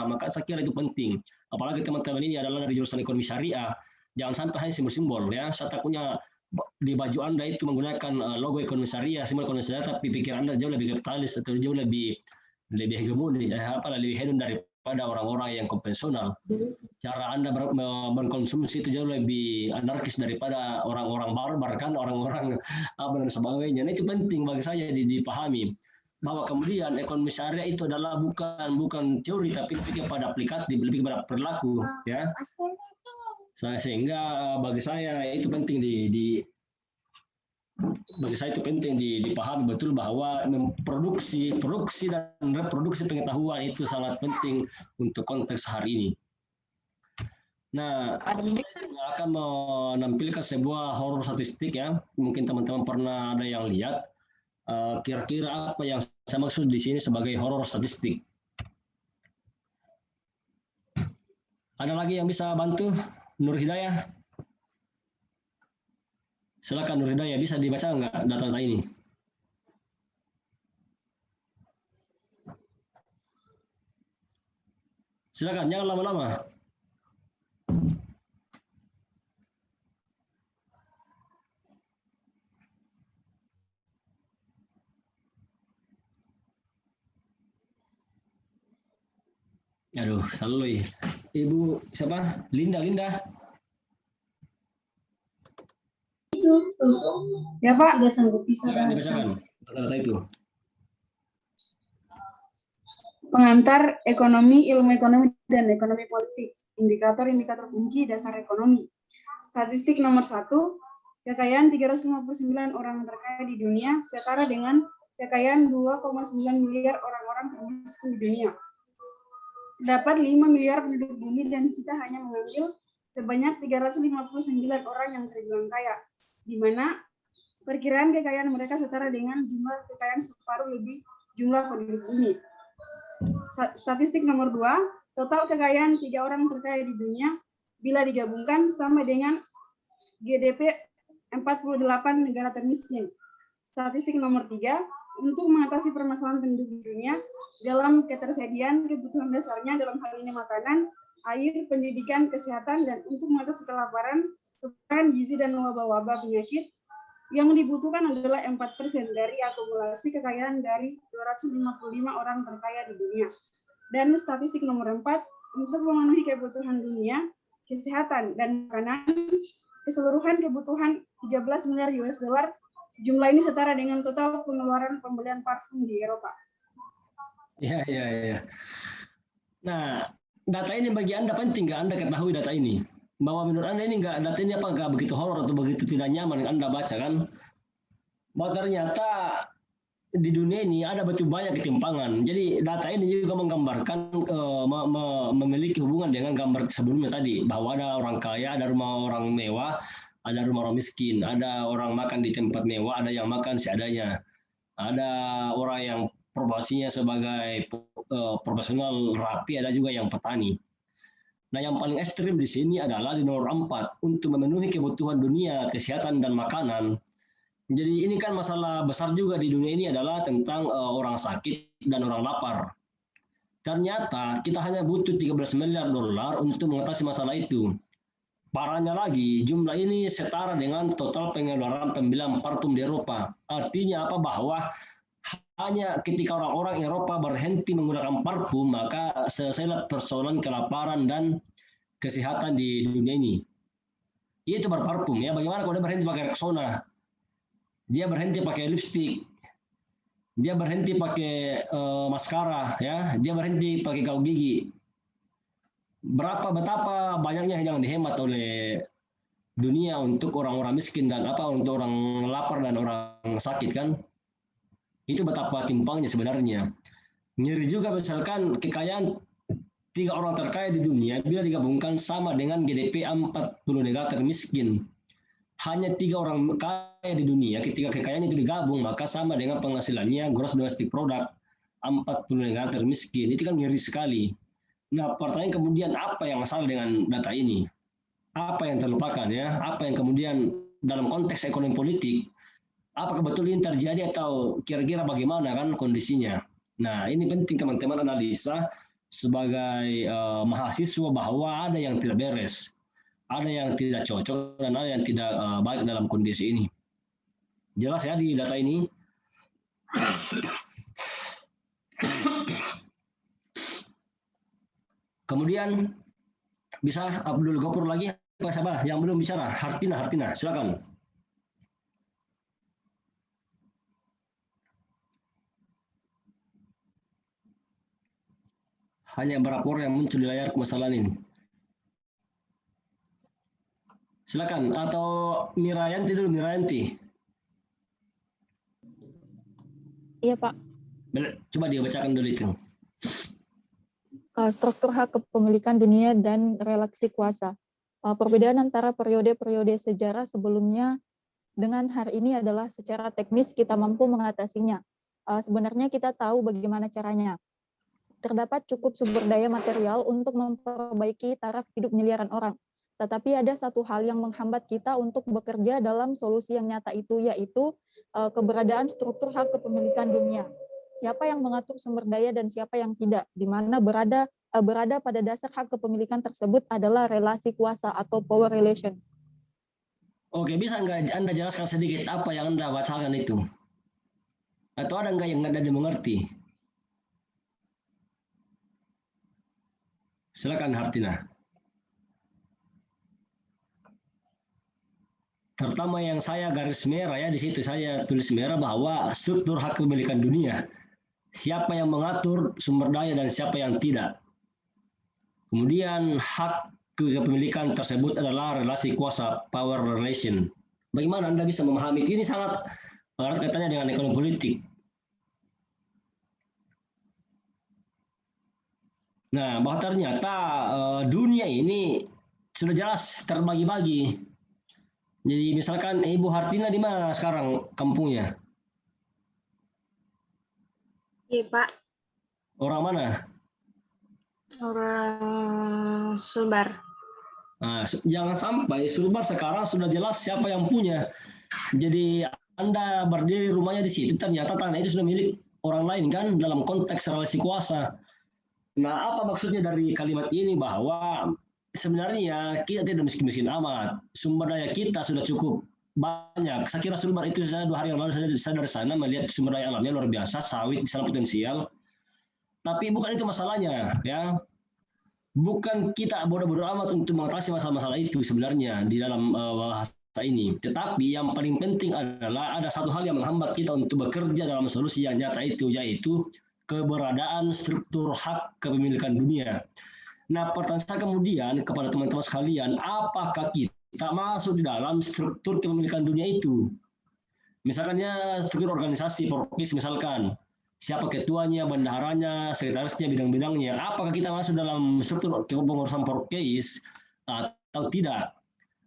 maka saya kira itu penting. Apalagi teman-teman ini adalah dari jurusan ekonomi syariah. Jangan sampai hanya simbol-simbol ya. Saya takutnya di baju Anda itu menggunakan logo ekonomi syariah, simbol ekonomi syariah, tapi pikiran Anda jauh lebih kapitalis atau jauh lebih hegemonis, lebih hedon daripada orang-orang yang konvensional. Cara Anda berkonsumsi itu jauh lebih anarkis daripada orang-orang barbar kan, orang-orang apa dan sebagainya. Nah, itu penting bagi saya dipahami bahwa kemudian ekonomi syariah itu adalah bukan teori tapi lebih kepada aplikatif, lebih kepada perilaku ya. Sehingga bagi saya itu penting dipahami betul bahwa produksi dan reproduksi pengetahuan itu sangat penting untuk konteks hari ini. Nah, saya akan menampilkan sebuah horor statistik ya. Mungkin teman-teman pernah ada yang lihat. Kira-kira apa yang saya maksud di sini sebagai horor statistik? Ada lagi yang bisa bantu? Nur Hidayah? Silakan Nur Hidayah, bisa dibaca nggak data ini? Silakan, jangan lama-lama. Aduh, selalu Ibu siapa? Linda. Ya Pak, tidak sanggup bisa. Dibacakan data itu. Pengantar ekonomi, ilmu ekonomi, dan ekonomi politik. Indikator-indikator kunci dasar ekonomi. Statistik nomor 1, kekayaan 359 orang terkaya di dunia setara dengan kekayaan 2,9 miliar orang-orang termiskin di dunia. Dapat 5 miliar penduduk bumi dan kita hanya mengambil sebanyak 359 orang yang terbilang kaya, di mana perkiraan kekayaan mereka setara dengan jumlah kekayaan separuh lebih jumlah penduduk bumi. Statistik nomor 2, total kekayaan 3 orang terkaya di dunia bila digabungkan sama dengan GDP 48 negara termiskin. Statistik nomor 3, untuk mengatasi permasalahan penduduk di dunia dalam ketersediaan kebutuhan dasarnya dalam hal ini makanan, air, pendidikan, kesehatan, dan untuk mengatasi kelaparan, kekurangan gizi, dan wabah-wabah penyakit, yang dibutuhkan adalah 4% dari akumulasi kekayaan dari 255 orang terkaya di dunia. Dan statistik nomor 4, untuk memenuhi kebutuhan dunia, kesehatan, dan makanan, keseluruhan kebutuhan 13 miliar US dollar, jumlah ini setara dengan total pengeluaran pembelian parfum di Eropa. Iya. Nah, data ini bagi Anda penting nggak Anda ketahui data ini? Bahwa menurut Anda ini data ini nggak begitu horor atau begitu tidak nyaman yang Anda baca kan? Bahwa ternyata di dunia ini ada begitu banyak ketimpangan. Jadi data ini juga menggambarkan memiliki hubungan dengan gambar sebelumnya tadi, bahwa ada orang kaya, ada rumah orang mewah, ada rumah orang miskin, ada orang makan di tempat mewah, ada yang makan seadanya, ada orang yang profesinya sebagai profesional rapi, ada juga yang petani. Nah, yang paling ekstrim di sini adalah di nomor 4, untuk memenuhi kebutuhan dunia, kesehatan, dan makanan. Jadi ini kan masalah besar juga di dunia ini adalah tentang orang sakit dan orang lapar. Ternyata kita hanya butuh 13 miliar dolar untuk mengatasi masalah itu. Parahnya lagi, jumlah ini setara dengan total pengeluaran pembelian parfum di Eropa. Artinya apa? Bahwa hanya ketika orang-orang Eropa berhenti menggunakan parfum, maka selesailah persoalan kelaparan dan kesehatan di dunia ini. Itu berparfum ya. Bagaimana kalau dia berhenti pakai Rexona? Dia berhenti pakai lipstick. Dia berhenti pakai maskara ya. Dia berhenti pakai gaul gigi. Betapa banyaknya yang dihemat oleh dunia untuk orang-orang miskin dan untuk orang lapar dan orang sakit kan? Itu betapa timpangnya sebenarnya. Ngeri juga misalkan kekayaan 3 orang terkaya di dunia bila digabungkan sama dengan GDP 40 negara termiskin. Hanya 3 orang kaya di dunia, ketika kekayaannya itu digabung maka sama dengan penghasilannya gross domestic product 40 negara termiskin. Itu kan ngeri sekali. Nah, pertanyaan kemudian apa yang salah dengan data ini? Apa yang terlupakan ya? Apa yang kemudian dalam konteks ekonomi politik, apakah betul ini terjadi atau kira-kira bagaimana kan kondisinya? Nah, ini penting teman-teman analisa sebagai mahasiswa bahwa ada yang tidak beres, ada yang tidak cocok, dan ada yang tidak baik dalam kondisi ini. Jelas ya di data ini? Kemudian bisa Abdul Ghafur lagi, apa siapa yang belum bicara? Hartina, silakan. Hanya berapa orang yang muncul di layar masalah ini? Silakan. Atau Mirayanti dulu, Mirayanti. Iya, Pak. Coba dia bacakan dulu itu. Struktur hak kepemilikan dunia dan relasi kuasa. Perbedaan antara periode-periode sejarah sebelumnya dengan hari ini adalah secara teknis kita mampu mengatasinya. Sebenarnya kita tahu bagaimana caranya. Terdapat cukup sumber daya material untuk memperbaiki taraf hidup miliaran orang. Tetapi ada satu hal yang menghambat kita untuk bekerja dalam solusi yang nyata itu, yaitu keberadaan struktur hak kepemilikan dunia. Siapa yang mengatur sumber daya dan siapa yang tidak, di mana berada pada dasar hak kepemilikan tersebut adalah relasi kuasa atau power relation. Oke, bisa nggak Anda jelaskan sedikit apa yang Anda bacakan itu? Atau ada nggak yang Anda dimengerti? Silakan Hartina. Terutama yang saya garis merah ya, di situ saya tulis merah bahwa struktur hak kepemilikan dunia. Siapa yang mengatur sumber daya dan siapa yang tidak. Kemudian hak kepemilikan tersebut adalah relasi kuasa, power relation. Bagaimana Anda bisa memahami ini? Sangat erat kaitannya dengan ekonomi politik. Nah, bahwa ternyata dunia ini sudah jelas terbagi-bagi. Jadi misalkan Ibu Hartina di mana sekarang kampungnya? Iya, Pak. Orang mana? Orang Sulbar. Nah, jangan sampai Sulbar sekarang sudah jelas siapa yang punya. Jadi Anda berdiri rumahnya di situ, ternyata tanah itu sudah milik orang lain kan dalam konteks relasi kuasa. Nah, apa maksudnya dari kalimat ini? Bahwa sebenarnya kita tidak miskin-miskin amat. Sumber daya kita sudah cukup banyak. Saya kira Sulbar itu saya 2 hari yang lalu saya dari sana melihat sumber daya alamnya luar biasa, sawit di sana potensial. Tapi bukan itu masalahnya, ya. Bukan kita bodoh-bodoh amat untuk mengatasi masalah-masalah itu sebenarnya di dalam bahasa ini. Tetapi yang paling penting adalah ada satu hal yang menghambat kita untuk bekerja dalam solusi yang nyata itu, yaitu keberadaan struktur hak kepemilikan dunia. Nah, pertanyaan saya kemudian kepada teman-teman sekalian, apakah kita masuk di dalam struktur kepemilikan dunia itu? Misalkannya struktur organisasi Porkis misalkan, siapa ketuanya, bendaharanya, sekretarisnya, bidang-bidangnya, apakah kita masuk dalam struktur kepengurusan Porkis atau tidak?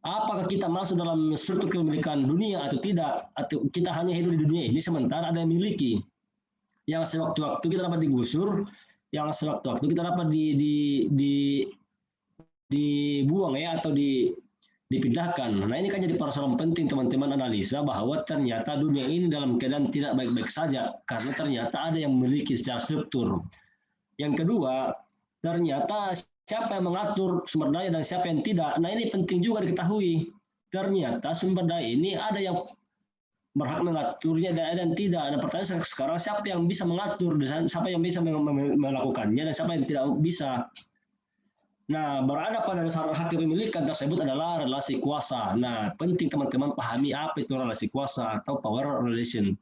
Apakah kita masuk dalam struktur kepemilikan dunia atau tidak? Atau kita hanya hidup di dunia ini sementara ada yang miliki? Yang sewaktu-waktu kita dapat digusur, yang sewaktu-waktu kita dapat dibuang ya atau dipindahkan. Nah, ini kan jadi persoalan penting teman-teman analisa bahwa ternyata dunia ini dalam keadaan tidak baik-baik saja karena ternyata ada yang memiliki secara struktur. Yang kedua, ternyata siapa yang mengatur sumber daya dan siapa yang tidak. Nah, ini penting juga diketahui. Ternyata sumber daya ini ada yang berhak mengaturnya dan tidak. Ada pertanyaan sekarang, siapa yang bisa mengatur, dan siapa yang bisa melakukannya, dan siapa yang tidak bisa. Nah, berada pada dasar hak kepemilikan tersebut adalah relasi kuasa. Nah, penting teman-teman pahami apa itu relasi kuasa atau power relation.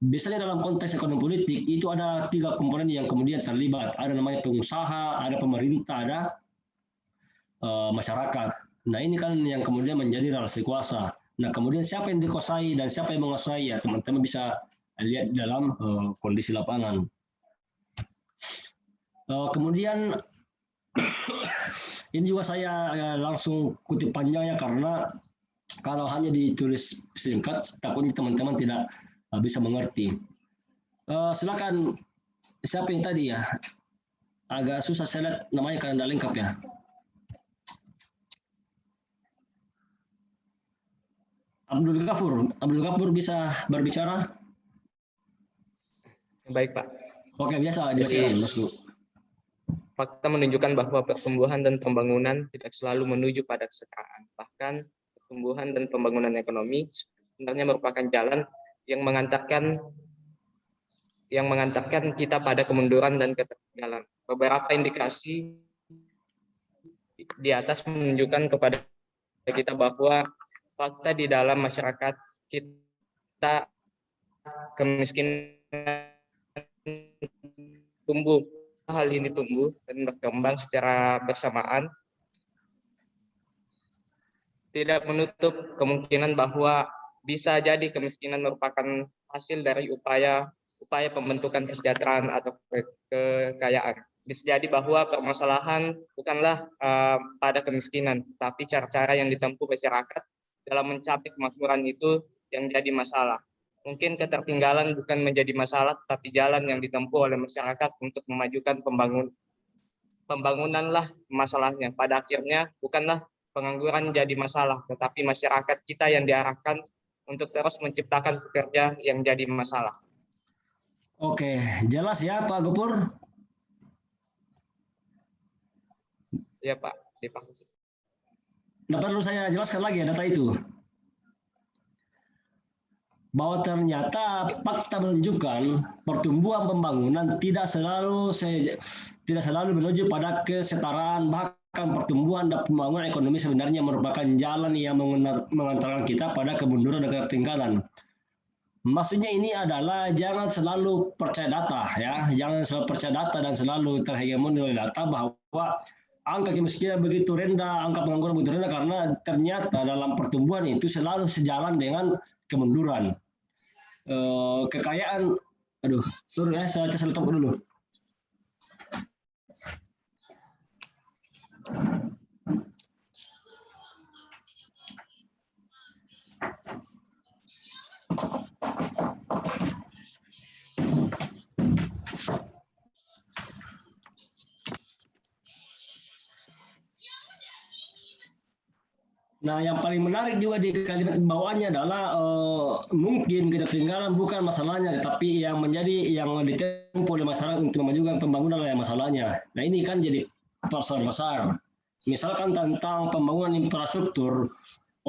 Biasanya dalam konteks ekonomi politik itu ada 3 komponen yang kemudian terlibat. Ada namanya pengusaha, ada pemerintah, ada masyarakat. Nah, ini kan yang kemudian menjadi relasi kuasa. Nah, kemudian siapa yang dikuasai dan siapa yang menguasai, ya teman-teman bisa lihat dalam kondisi lapangan. Kemudian ini juga saya langsung kutip panjangnya karena kalau hanya ditulis singkat takutnya teman-teman tidak bisa mengerti. Silakan, siapa yang tadi ya? Agak susah saya lihat namanya karena tidak lengkap ya. Abdul Ghafur bisa berbicara? Baik, Pak. Oke, biasa dibacakan, Mas. Fakta menunjukkan bahwa pertumbuhan dan pembangunan tidak selalu menuju pada kesetaraan. Bahkan pertumbuhan dan pembangunan ekonomi sebenarnya merupakan jalan yang mengantarkan kita pada kemunduran dan ketertinggalan. Beberapa indikasi di atas menunjukkan kepada kita bahwa fakta di dalam masyarakat kita kemiskinan tumbuh. Hal ini tumbuh dan berkembang secara bersamaan, tidak menutup kemungkinan bahwa bisa jadi kemiskinan merupakan hasil dari upaya pembentukan kesejahteraan atau kekayaan. Bisa jadi bahwa permasalahan bukanlah pada kemiskinan, tapi cara-cara yang ditempuh masyarakat dalam mencapai kemakmuran itu yang jadi masalah. Mungkin ketertinggalan bukan menjadi masalah, tapi jalan yang ditempuh oleh masyarakat untuk memajukan pembangunanlah masalahnya. Pada akhirnya bukanlah pengangguran jadi masalah, tetapi masyarakat kita yang diarahkan untuk terus menciptakan pekerja yang jadi masalah. Oke, jelas ya Pak Gopur? Ya Pak, dipahami. Nah, perlu saya jelaskan lagi data itu. Bahwa ternyata fakta menunjukkan pertumbuhan pembangunan tidak selalu menuju pada kesetaraan, bahkan pertumbuhan dan pembangunan ekonomi sebenarnya merupakan jalan yang mengantarkan kita pada kemunduran dan ketertinggalan. Maksudnya ini adalah jangan selalu percaya data ya, jangan selalu percaya data dan selalu terhegemoni oleh data bahwa angka kemiskinan begitu rendah, angka pengangguran begitu rendah karena ternyata dalam pertumbuhan itu selalu sejalan dengan kemunduran. Kekayaan, sorry ya, saya cari laptop dulu. Nah, yang paling menarik juga di kalimat bawahnya adalah mungkin ketertinggalan bukan masalahnya, tapi yang ditempuh oleh masyarakat untuk memajukan pembangunan yang masalahnya. Nah, ini kan jadi persoalan besar. Misalkan tentang pembangunan infrastruktur,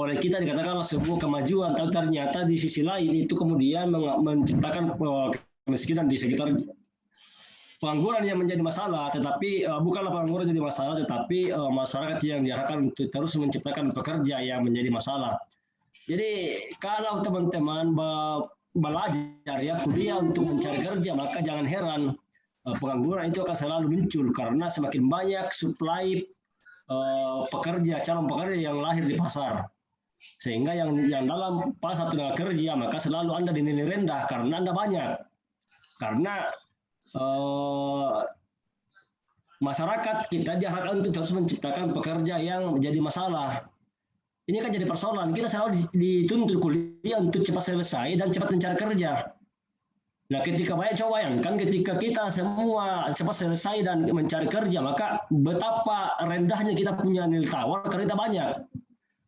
oleh kita dikatakanlah sebuah kemajuan, tapi ternyata di sisi lain itu kemudian menciptakan kemiskinan di sekitar pengangguran yang menjadi masalah, tetapi bukanlah pengangguran jadi masalah, tetapi masyarakat yang diarahkan untuk terus menciptakan pekerja yang menjadi masalah. Jadi kalau teman-teman belajar ya kuliah untuk mencari kerja, maka jangan heran pengangguran itu akan selalu muncul karena semakin banyak suplai pekerja, calon pekerja yang lahir di pasar. Sehingga yang dalam pasar tenaga kerja maka selalu Anda dinilai rendah karena Anda banyak. Karena masyarakat kita diharapkan untuk terus menciptakan pekerja yang menjadi masalah. Ini kan jadi persoalan. Kita selalu dituntut kuliah untuk cepat selesai dan cepat mencari kerja. Nah, ketika bayangkan ketika kita semua cepat selesai dan mencari kerja, maka betapa rendahnya kita punya nilai tawar karena kita banyak.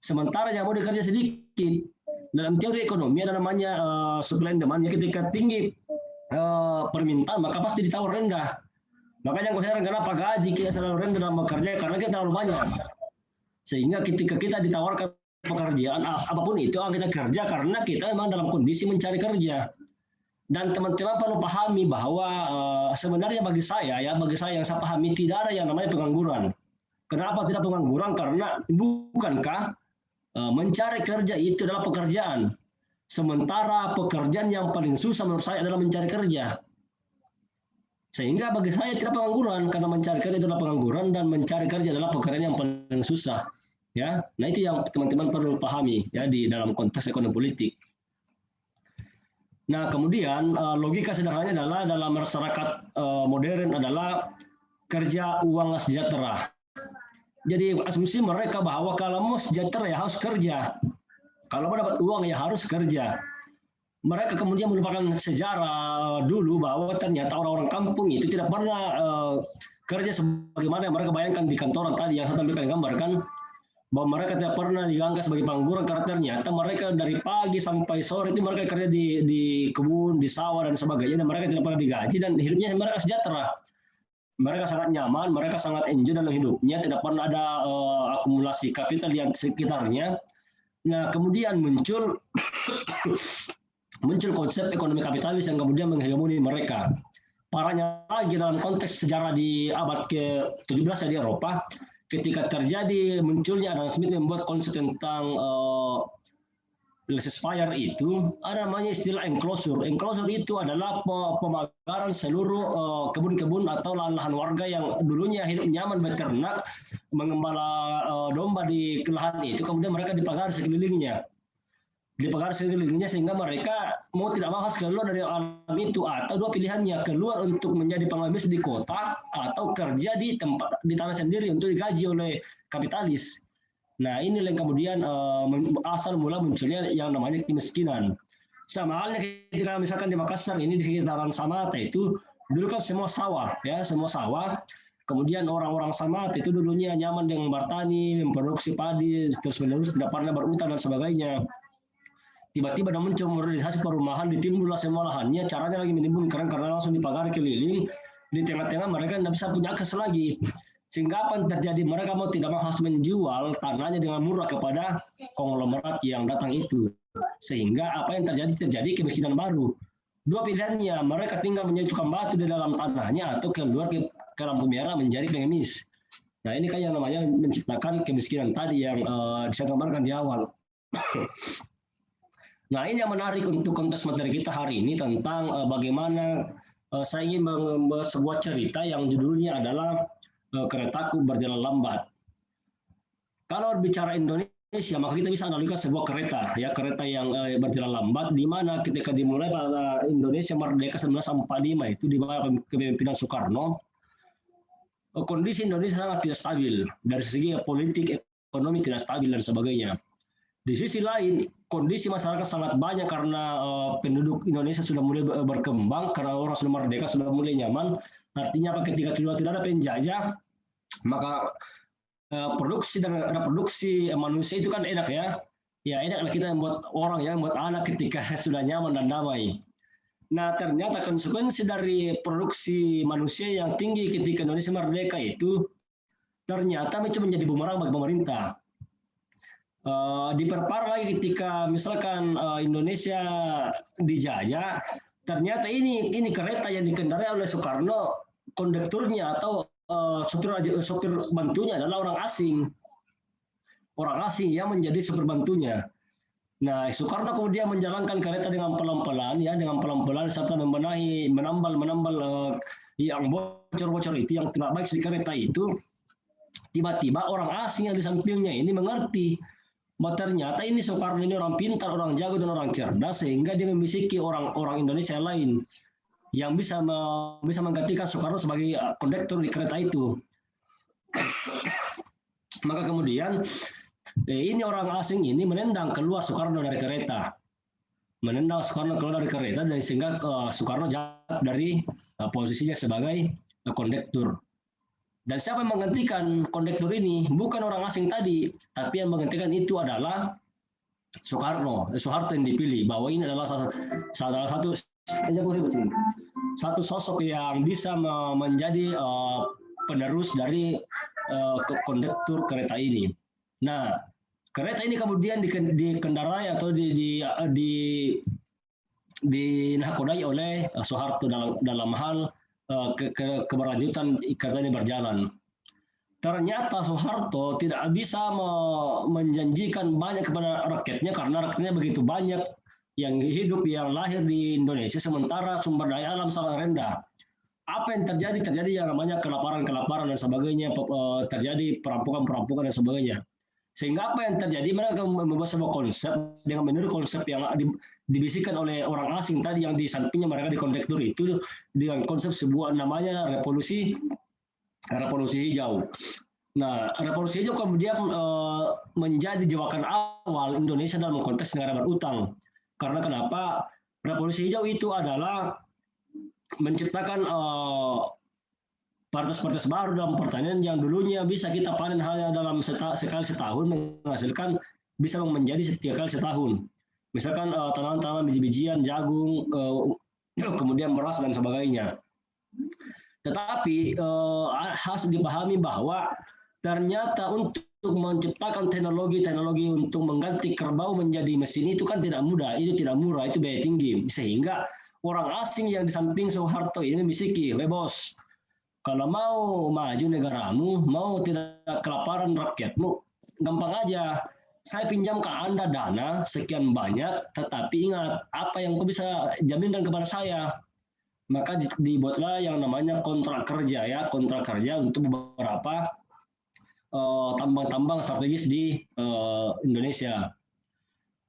Sementara yang mau dikerja sedikit. Dalam teori ekonomi ada namanya supply and demand. Ketika tinggi permintaan maka pasti ditawar rendah. Makanya aku heran kenapa gaji kita selalu rendah dalam bekerja, karena kita terlalu banyak. Sehingga ketika kita ditawarkan pekerjaan apapun itu, kita kerja karena kita memang dalam kondisi mencari kerja. Dan teman-teman perlu pahami bahwa sebenarnya bagi saya yang saya pahami tidak ada yang namanya pengangguran. Kenapa tidak pengangguran? Karena bukankah mencari kerja itu adalah pekerjaan. Sementara pekerjaan yang paling susah menurut saya adalah mencari kerja. Sehingga bagi saya tidak pengangguran, karena mencari kerja itu adalah pengangguran dan mencari kerja adalah pekerjaan yang paling susah. Ya, nah itu yang teman-teman perlu pahami ya di dalam konteks ekonomi politik. Nah, kemudian logika sederhananya adalah dalam masyarakat modern adalah kerja uang sejahtera. Jadi asumsi mereka bahwa kalau mau sejahtera ya harus kerja. Kalau mau dapat uang ya harus kerja. Mereka kemudian melupakan sejarah dulu bahwa ternyata orang-orang kampung itu tidak pernah kerja sebagaimana yang mereka bayangkan di kantoran tadi yang saya tampilkan gambarkan, bahwa mereka tidak pernah dianggap sebagai pengangguran karena ternyata mereka dari pagi sampai sore itu mereka kerja di kebun, di sawah dan sebagainya, dan mereka tidak pernah digaji dan hidupnya mereka sejahtera. Mereka sangat nyaman, mereka sangat enjoy dalam hidupnya, tidak pernah ada akumulasi kapital di sekitarnya. Nah, kemudian muncul konsep ekonomi kapitalis yang kemudian menghegemoni mereka. Parahnya lagi dalam konteks sejarah di abad ke-17 di Eropa, ketika terjadi munculnya Adam Smith membuat konsep tentang laissez-faire itu, ada namanya istilah enclosure. Enclosure itu adalah pemagaran seluruh kebun-kebun atau lahan-lahan warga yang dulunya hidup nyaman beternak, mengembala domba di lahan itu, kemudian mereka dipagar sekelilingnya. Sehingga mereka mau tidak mau harus keluar dari alam itu, atau dua pilihannya, keluar untuk menjadi pengemis di kota atau kerja di tanah sendiri untuk digaji oleh kapitalis. Nah, ini yang kemudian asal mula munculnya yang namanya kemiskinan. Sama halnya ketika misalkan di Makassar ini di sekitaran Samata itu dulu kan semua sawah ya, semua sawah. Kemudian orang-orang Samata itu dulunya nyaman dengan bertani, memproduksi padi terus-menerus, tidak pernah berutang dan sebagainya. Tiba-tiba ada muncul modernisasi perumahan, ditimbullah semua lahannya, caranya lagi menimbun karena langsung dipagari keliling, di tengah-tengah mereka tidak bisa punya akses lagi. Sehingga apa yang terjadi? Mereka mau tidak mau harus menjual tanahnya dengan murah kepada konglomerat yang datang itu. Sehingga apa yang terjadi kemiskinan baru. Dua pilihannya, mereka tinggal menjadi tukang batu di dalam tanahnya atau keluar ke lampu merah menjadi pengemis. Nah, ini kan yang namanya menciptakan kemiskinan tadi yang saya gambarkan di awal. Nah, ini yang menarik untuk konteks materi kita hari ini tentang bagaimana saya ingin membuat sebuah cerita yang judulnya adalah Keretaku Berjalan Lambat. Kalau bicara Indonesia, maka kita bisa analisis sebuah kereta, ya kereta yang berjalan lambat, di mana ketika dimulai pada Indonesia merdeka 1945 itu di bawah kepemimpinan Soekarno, kondisi Indonesia sangat tidak stabil dari segi politik, ekonomi tidak stabil dan sebagainya. Di sisi lain, kondisi masyarakat sangat banyak karena penduduk Indonesia sudah mulai berkembang, karena orang sudah merdeka, sudah mulai nyaman. Artinya apa? Ketika tidak ada penjajah, maka produksi dan reproduksi manusia itu kan enak ya. Ya enaklah kita membuat orang ya, membuat anak ketika sudah nyaman dan damai. Nah, ternyata konsekuensi dari produksi manusia yang tinggi ketika Indonesia merdeka itu ternyata itu menjadi bumerang bagi pemerintah. Diperparah lagi ketika misalkan Indonesia dijajah, ternyata ini kereta yang dikendarai oleh Soekarno, kondekturnya atau sopir bantunya adalah orang asing yang menjadi sopir bantunya. Nah, Soekarno kemudian menjalankan kereta dengan pelan-pelan serta menambal yang bocor-bocor itu, yang tidak baik di kereta itu. Tiba-tiba orang asing yang di sampingnya ini mengerti bahwa ternyata ini Soekarno ini orang pintar, orang jago dan orang cerdas, sehingga dia membisiki orang Indonesia lain yang bisa menggantikan Soekarno sebagai kondektur di kereta itu. Maka kemudian ini orang asing ini menendang keluar Soekarno dari kereta. Dan sehingga Soekarno jatuh dari posisinya sebagai kondektur. Dan siapa yang menggantikan kondektur ini? Bukan orang asing tadi, tapi yang menggantikan itu adalah Soeharto yang dipilih. Bahwa ini adalah salah satu satu sosok yang bisa menjadi penerus dari kondektur kereta ini. Nah, kereta ini kemudian dikendarai atau dinakodai oleh Soeharto dalam hal keberlanjutan kereta ini berjalan. Ternyata Soeharto tidak bisa menjanjikan banyak kepada rakyatnya karena rakyatnya begitu banyak yang hidup, yang lahir di Indonesia, sementara sumber daya alam sangat rendah. Apa yang terjadi? Terjadi yang namanya kelaparan dan sebagainya, terjadi perampokan dan sebagainya. Sehingga apa yang terjadi? Mereka membuat sebuah konsep dengan meniru konsep yang dibisikkan oleh orang asing tadi yang di sampingnya mereka di kondektur itu, dengan konsep sebuah namanya revolusi hijau. Nah, revolusi hijau kemudian menjadi jebakan awal Indonesia dalam konteks negara berutang. Karena kenapa? Revolusi hijau itu adalah menciptakan varietas baru dalam pertanian yang dulunya bisa kita panen hanya dalam sekali setahun, menghasilkan bisa menjadi 3 kali setahun. Misalkan tanaman-tanaman biji-bijian, jagung, kemudian beras dan sebagainya. Tetapi harus dipahami bahwa ternyata untuk menciptakan teknologi untuk mengganti kerbau menjadi mesin itu kan tidak mudah, itu tidak murah, itu biaya tinggi. Sehingga orang asing yang di samping Soeharto ini membisiki, bos, kalau mau maju negaramu, mau tidak kelaparan rakyatmu, gampang aja. Saya pinjam ke Anda dana sekian banyak, tetapi ingat apa yang kau bisa jaminkan kepada saya. Maka dibuatlah yang namanya kontrak kerja untuk beberapa tambang-tambang strategis di Indonesia.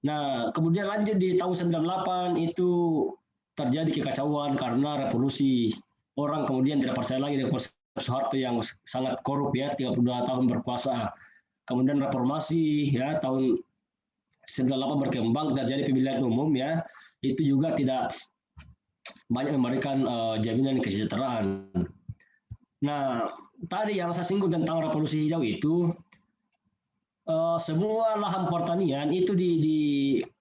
Nah, kemudian lanjut di tahun 98 itu terjadi kekacauan karena revolusi. Orang kemudian tidak percaya lagi dengan konsep Soeharto yang sangat korup ya, 32 tahun berkuasa. Kemudian reformasi ya, tahun 98 berkembang, terjadi pemilihan umum ya, itu juga tidak banyak memberikan jaminan kesejahteraan. Nah, tadi yang saya singgung tentang revolusi hijau itu, semua lahan pertanian itu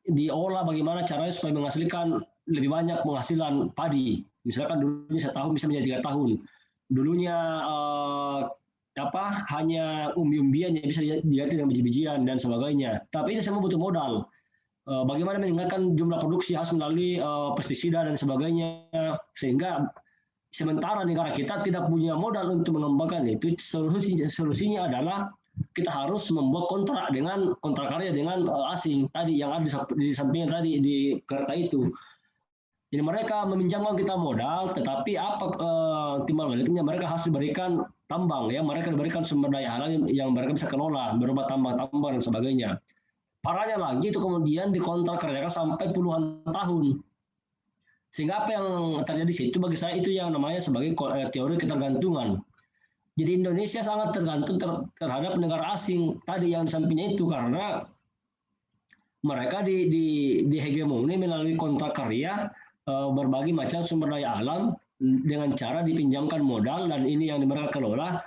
diolah bagaimana caranya supaya menghasilkan lebih banyak penghasilan padi. Misalkan dulunya setahun bisa menjadi 3 tahun. Dulunya hanya umbi-umbian yang bisa diganti dengan biji-bijian dan sebagainya. Tapi itu semua butuh modal. Bagaimana meningkatkan jumlah produksi harus melalui pestisida dan sebagainya, sehingga sementara negara kita tidak punya modal untuk mengembangkan itu. Solusinya adalah kita harus membuat kontrak karya dengan asing tadi yang ada di sampingnya tadi di kereta itu. Jadi mereka meminjamkan kita modal, tetapi timbal baliknya mereka harus diberikan tambang ya, mereka diberikan sumber daya alam yang mereka bisa kelola berupa tambang-tambang dan sebagainya. Parahnya lagi itu kemudian dikontrak kerjakan sampai puluhan tahun. Sehingga apa yang terjadi di situ bagi saya itu yang namanya sebagai teori ketergantungan. Jadi Indonesia sangat tergantung terhadap negara asing tadi yang di sampingnya itu, karena mereka dihegemoni melalui kontrak karya berbagai macam sumber daya alam dengan cara dipinjamkan modal, dan ini yang mereka kelola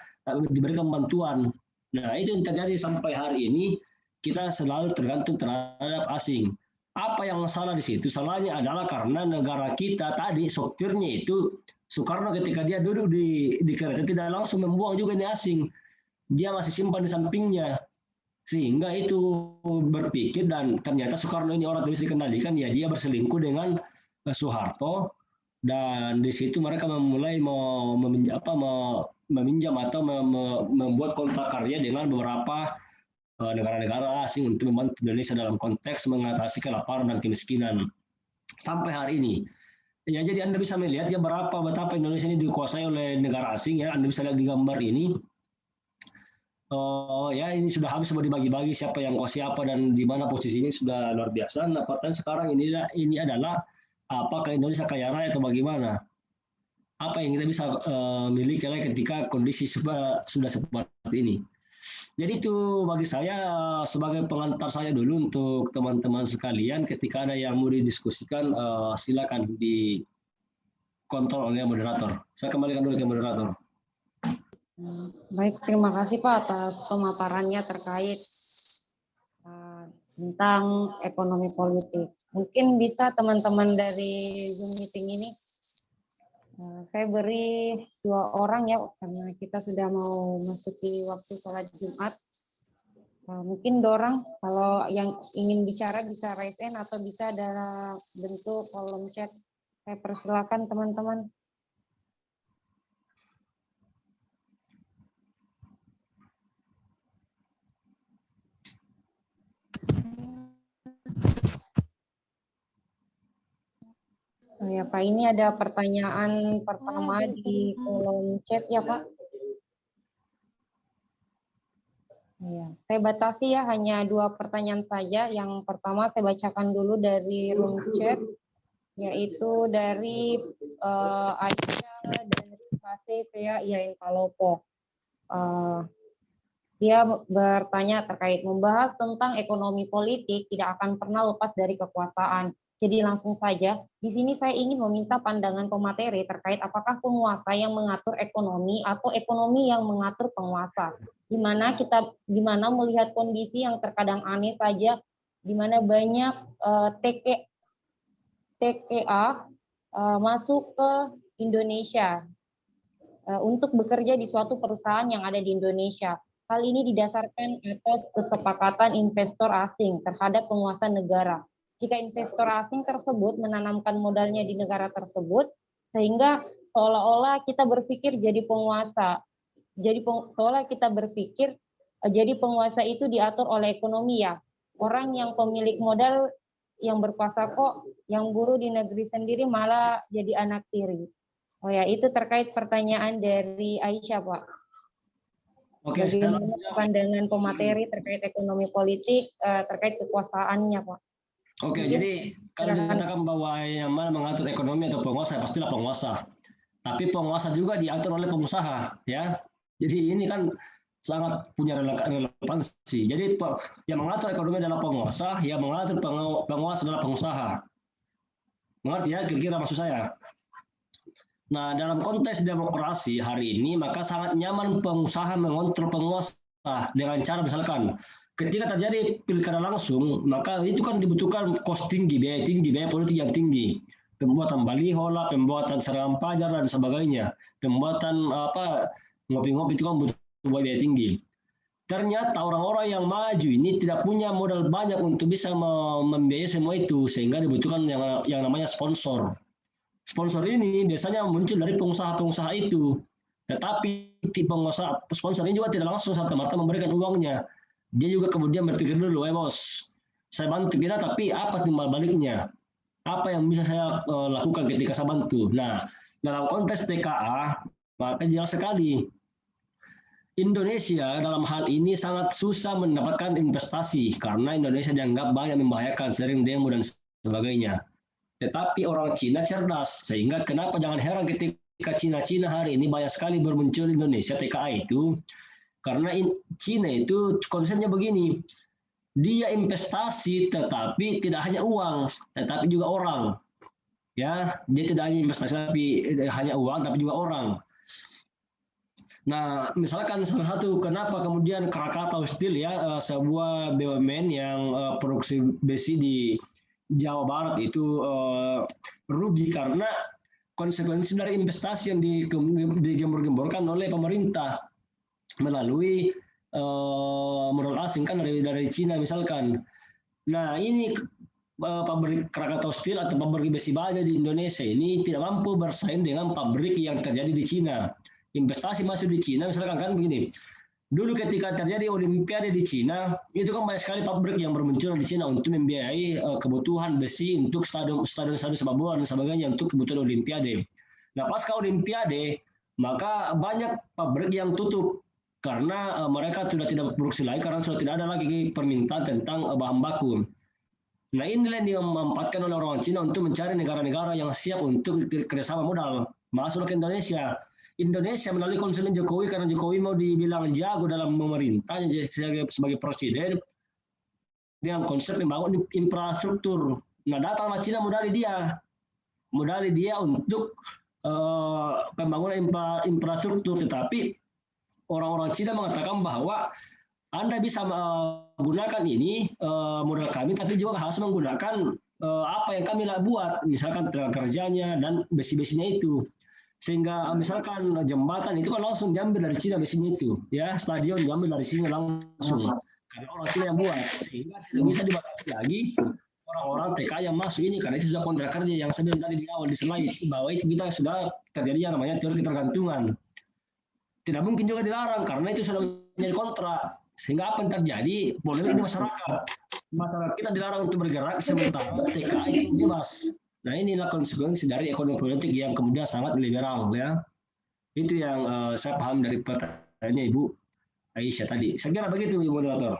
diberikan bantuan. Nah, itu yang terjadi sampai hari ini. Kita selalu tergantung terhadap asing. Apa yang salah di situ? Salahnya adalah karena negara kita tadi, sopirnya itu, Soekarno ketika dia duduk di kereta tidak langsung membuang juga ini asing. Dia masih simpan di sampingnya. Sehingga itu berpikir, dan ternyata Soekarno ini orang tidak bisa dikendalikan, ya dia berselingkuh dengan Soeharto, dan di situ mereka mulai meminjam atau membuat kontrak karya dengan beberapa negara-negara asing untuk membantu Indonesia dalam konteks mengatasi kelaparan dan kemiskinan sampai hari ini. Ya, jadi Anda bisa melihat ya betapa Indonesia ini dikuasai oleh negara asing ya. Anda bisa lihat di gambar ini. Ya, ini sudah habis mau dibagi-bagi siapa yang kuasai apa dan di mana posisinya, sudah luar biasa. Nah, pertanyaan sekarang ini adalah apakah Indonesia kaya raya atau bagaimana? Apa yang kita bisa miliki ketika kondisi sudah seperti ini? Jadi itu bagi saya sebagai pengantar saya dulu untuk teman-teman sekalian. Ketika ada yang mau didiskusikan, silakan dikontrol oleh moderator. Saya kembalikan dulu ke moderator. Baik, terima kasih Pak atas pemaparannya terkait tentang ekonomi politik. Mungkin bisa teman-teman dari Zoom meeting ini Saya beri 2 orang ya, karena kita sudah mau masuki waktu sholat Jumat. Mungkin dorang kalau yang ingin bicara bisa raise hand atau bisa dalam bentuk kolom chat. Saya persilakan teman-teman. Ya Pak, ini ada pertanyaan pertama di kolom chat ya Pak. Ya, saya batasi ya hanya 2 pertanyaan saja. Yang pertama saya bacakan dulu dari room chat, yaitu dari Aisyah dari KCPA IAIN Palopo. Dia bertanya terkait membahas tentang ekonomi politik tidak akan pernah lepas dari kekuasaan. Jadi langsung saja, di sini saya ingin meminta pandangan pemateri terkait apakah penguasa yang mengatur ekonomi atau ekonomi yang mengatur penguasa. Di mana melihat kondisi yang terkadang aneh saja, di mana banyak TKA masuk ke Indonesia untuk bekerja di suatu perusahaan yang ada di Indonesia. Hal ini didasarkan atas kesepakatan investor asing terhadap penguasa negara. Jika investor asing tersebut menanamkan modalnya di negara tersebut, sehingga seolah-olah kita berpikir jadi penguasa. Seolah kita berpikir jadi penguasa itu diatur oleh ekonomi ya. Orang yang pemilik modal yang berkuasa kok, yang buruh di negeri sendiri malah jadi anak tiri. Oh ya, itu terkait pertanyaan dari Aisyah, Pak. Oke, bagaimana pandangan pemateri terkait ekonomi politik, terkait kekuasaannya, Pak. Oke, jadi kalau dikatakan bahwa yang mana mengatur ekonomi atau penguasa, pastilah penguasa. Tapi penguasa juga diatur oleh pengusaha, ya. Jadi ini kan sangat punya relevansi. Jadi yang mengatur ekonomi adalah penguasa, yang mengatur penguasa adalah pengusaha. Mengerti ya kira-kira maksud saya? Nah, dalam konteks demokrasi hari ini, maka sangat nyaman pengusaha mengontrol penguasa dengan cara misalkan ketika terjadi pilkada langsung, maka itu kan dibutuhkan kos tinggi, biaya politik yang tinggi. Pembuatan baliho lah, pembuatan serangan pajar dan sebagainya. Pembuatan ngopi-ngopi itu kan butuh biaya tinggi. Ternyata orang-orang yang maju ini tidak punya modal banyak untuk bisa membiayai semua itu, sehingga dibutuhkan yang namanya sponsor. Sponsor ini biasanya muncul dari pengusaha-pengusaha itu. Tetapi pengusaha sponsor ini juga tidak langsung serta-merta memberikan uangnya. Dia juga kemudian berpikir dulu, bos, saya bantu kita, tapi apa timbal baliknya? Apa yang bisa saya lakukan ketika saya bantu? Nah, dalam konteks TKA, maka jelas sekali Indonesia dalam hal ini sangat susah mendapatkan investasi karena Indonesia dianggap banyak membahayakan, sering demo dan sebagainya. Tetapi orang Cina cerdas, sehingga kenapa jangan heran ketika Cina hari ini banyak sekali bermuncul Indonesia TKA itu. Karena Cina itu konsepnya begini, dia investasi tetapi tidak hanya uang, tetapi juga orang. Ya, dia tidak hanya investasi tapi hanya uang, tapi juga orang. Nah, misalkan salah satu kenapa kemudian Krakatau Steel ya, sebuah BUMN yang produksi besi di Jawa Barat itu rugi karena konsekuensi dari investasi yang digembor-gemborkan oleh pemerintah melalui modal asing kan dari Cina misalkan. Nah ini pabrik Krakatau Steel atau pabrik besi baja di Indonesia ini tidak mampu bersaing dengan pabrik yang terjadi di Cina. Investasi masuk di Cina misalkan kan begini. Dulu ketika terjadi Olimpiade di Cina, itu kan banyak sekali pabrik yang bermunculan di Cina untuk membiayai kebutuhan besi untuk stadion sepak bola dan sebagainya untuk kebutuhan Olimpiade. Nah pasca Olimpiade, maka banyak pabrik yang tutup karena mereka sudah tidak produksi lagi karena sudah tidak ada lagi permintaan tentang bahan baku. Nah inilah yang dimanfaatkan oleh orang Cina untuk mencari negara-negara yang siap untuk kerjasama modal masuk ke Indonesia. Indonesia melalui konsumen Jokowi karena Jokowi mau dibilang jago dalam memerintah sebagai presiden dengan konsep membangun infrastruktur. Nah datanglah Cina modali dia untuk pembangunan infrastruktur, tetapi orang-orang Cina mengatakan bahwa Anda bisa menggunakan ini modal kami, tapi juga harus menggunakan apa yang kami buat, misalkan tenaga kerjanya dan besi-besinya itu. Sehingga misalkan jembatan itu kan langsung diambil dari Cina mesin itu, ya stadion diambil dari sini langsung. Karena orang Cina yang buat, sehingga tidak bisa dibatasi lagi orang-orang TKI yang masuk ini, karena itu sudah kontrak kerja yang sebelum tadi di awal diselai bahwa itu kita sudah terjadi yang namanya teori ketergantungan. Tidak mungkin juga dilarang karena itu sudah menjadi kontrak. Sehingga apa yang terjadi? Polemik di masyarakat. Masyarakat kita dilarang untuk bergerak sementara TKI itu bebas. Nah, inilah konsekuensi dari ekonomi politik yang kemudian sangat liberal, ya. Itu yang saya paham dari pertanyaannya Ibu Aisyah tadi. Saya kira begitu, Ibu Moderator.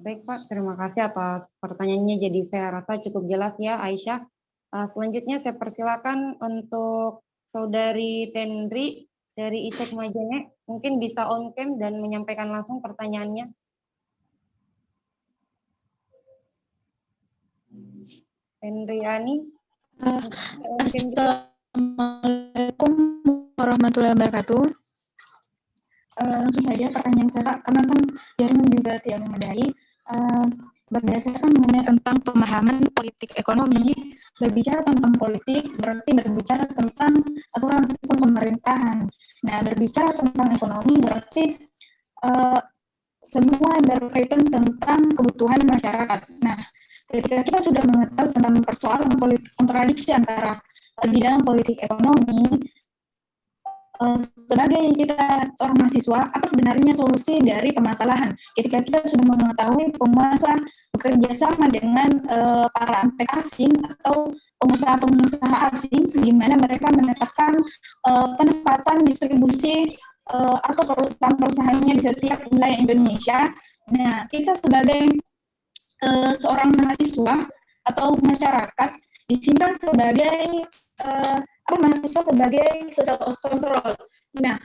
Baik Pak, terima kasih atas pertanyaannya. Jadi saya rasa cukup jelas ya Aisyah. Selanjutnya saya persilakan untuk Saudari Tendri dari ISEK Majene, mungkin bisa on cam dan menyampaikan langsung pertanyaannya. Tendriani. Assalamualaikum warahmatullahi wabarakatuh. Langsung saja pertanyaan saya, karena kan jaringan juga tidak memadai. Berdasarkan mengenai tentang pemahaman politik ekonomi, berbicara tentang politik berarti berbicara tentang aturan sistem pemerintahan. Nah, berbicara tentang ekonomi berarti semua berkaitan tentang kebutuhan masyarakat. Nah, ketika kita sudah mengetahui tentang persoalan politik kontradiksi antara di dalam politik ekonomi, sebagai kita seorang mahasiswa, apa sebenarnya solusi dari permasalahan? Ketika kita sudah mengetahui penguasa bekerja sama dengan para antek asing atau pengusaha-pengusaha asing, di mana mereka menetapkan penempatan distribusi atau perusahaan-perusahaannya di setiap wilayah Indonesia. Nah, kita sebagai seorang mahasiswa atau masyarakat di sini kan sebagai mahasiswa sebagai social control. Nah,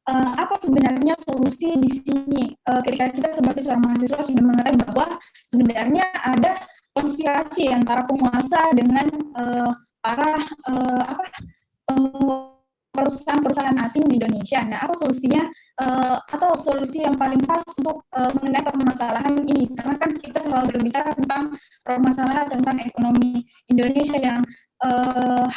apa sebenarnya solusi di sini ketika kita sebagai seorang mahasiswa sudah mengetahui bahwa sebenarnya ada konspirasi antara penguasa dengan para perusahaan-perusahaan asing di Indonesia. Nah, apa solusinya atau solusi yang paling pas untuk mengenai permasalahan ini? Karena kan kita selalu berbicara tentang permasalahan tentang ekonomi Indonesia yang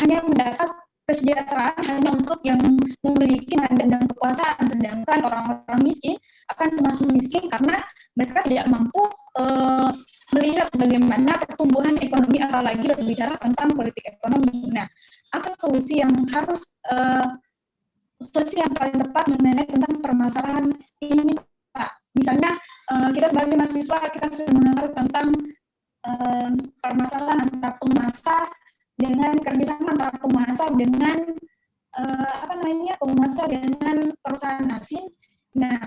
hanya mendapat kesejahteraan hanya untuk yang memiliki mandat dan kekuasaan, sedangkan orang-orang miskin akan semakin miskin karena mereka tidak mampu melihat bagaimana pertumbuhan ekonomi, apalagi berbicara tentang politik ekonomi. Nah, apa solusi yang harus solusi yang paling tepat mengenai tentang permasalahan ini, Pak? Misalnya kita sebagai mahasiswa kita sudah mengetahui tentang permasalahan antara penguasa dengan kerjasama antara penguasa dengan penguasa dengan perusahaan asing. Nah,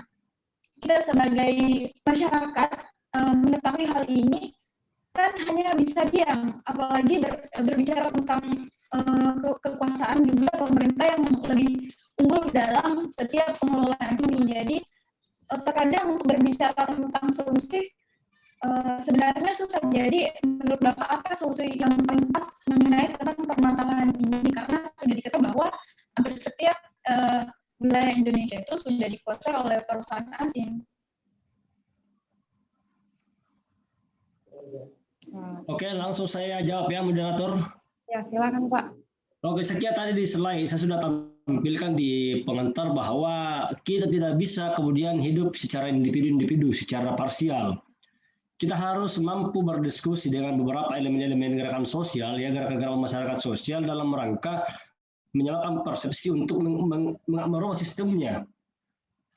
kita sebagai masyarakat mengetahui hal ini kan hanya bisa diam, apalagi berbicara tentang kekuasaan juga pemerintah yang lebih unggul dalam setiap pengelolaan ini. Jadi terkadang untuk berbicara tentang solusi sebenarnya susah. Jadi menurut Bapak apa solusi yang paling pas mengenai tentang permasalahan ini? Karena sudah diketahui bahwa hampir setiap wilayah Indonesia itu sudah dikuasai oleh perusahaan asing. Oke, langsung saya jawab ya, moderator. Ya, silakan Pak. Oke, sekian tadi di slide saya sudah tampilkan di pengantar bahwa kita tidak bisa kemudian hidup secara individu-individu, secara parsial. Kita harus mampu berdiskusi dengan beberapa elemen-elemen gerakan sosial, ya gerakan-gerakan masyarakat sosial dalam rangka menyamakan persepsi untuk merubah sistemnya.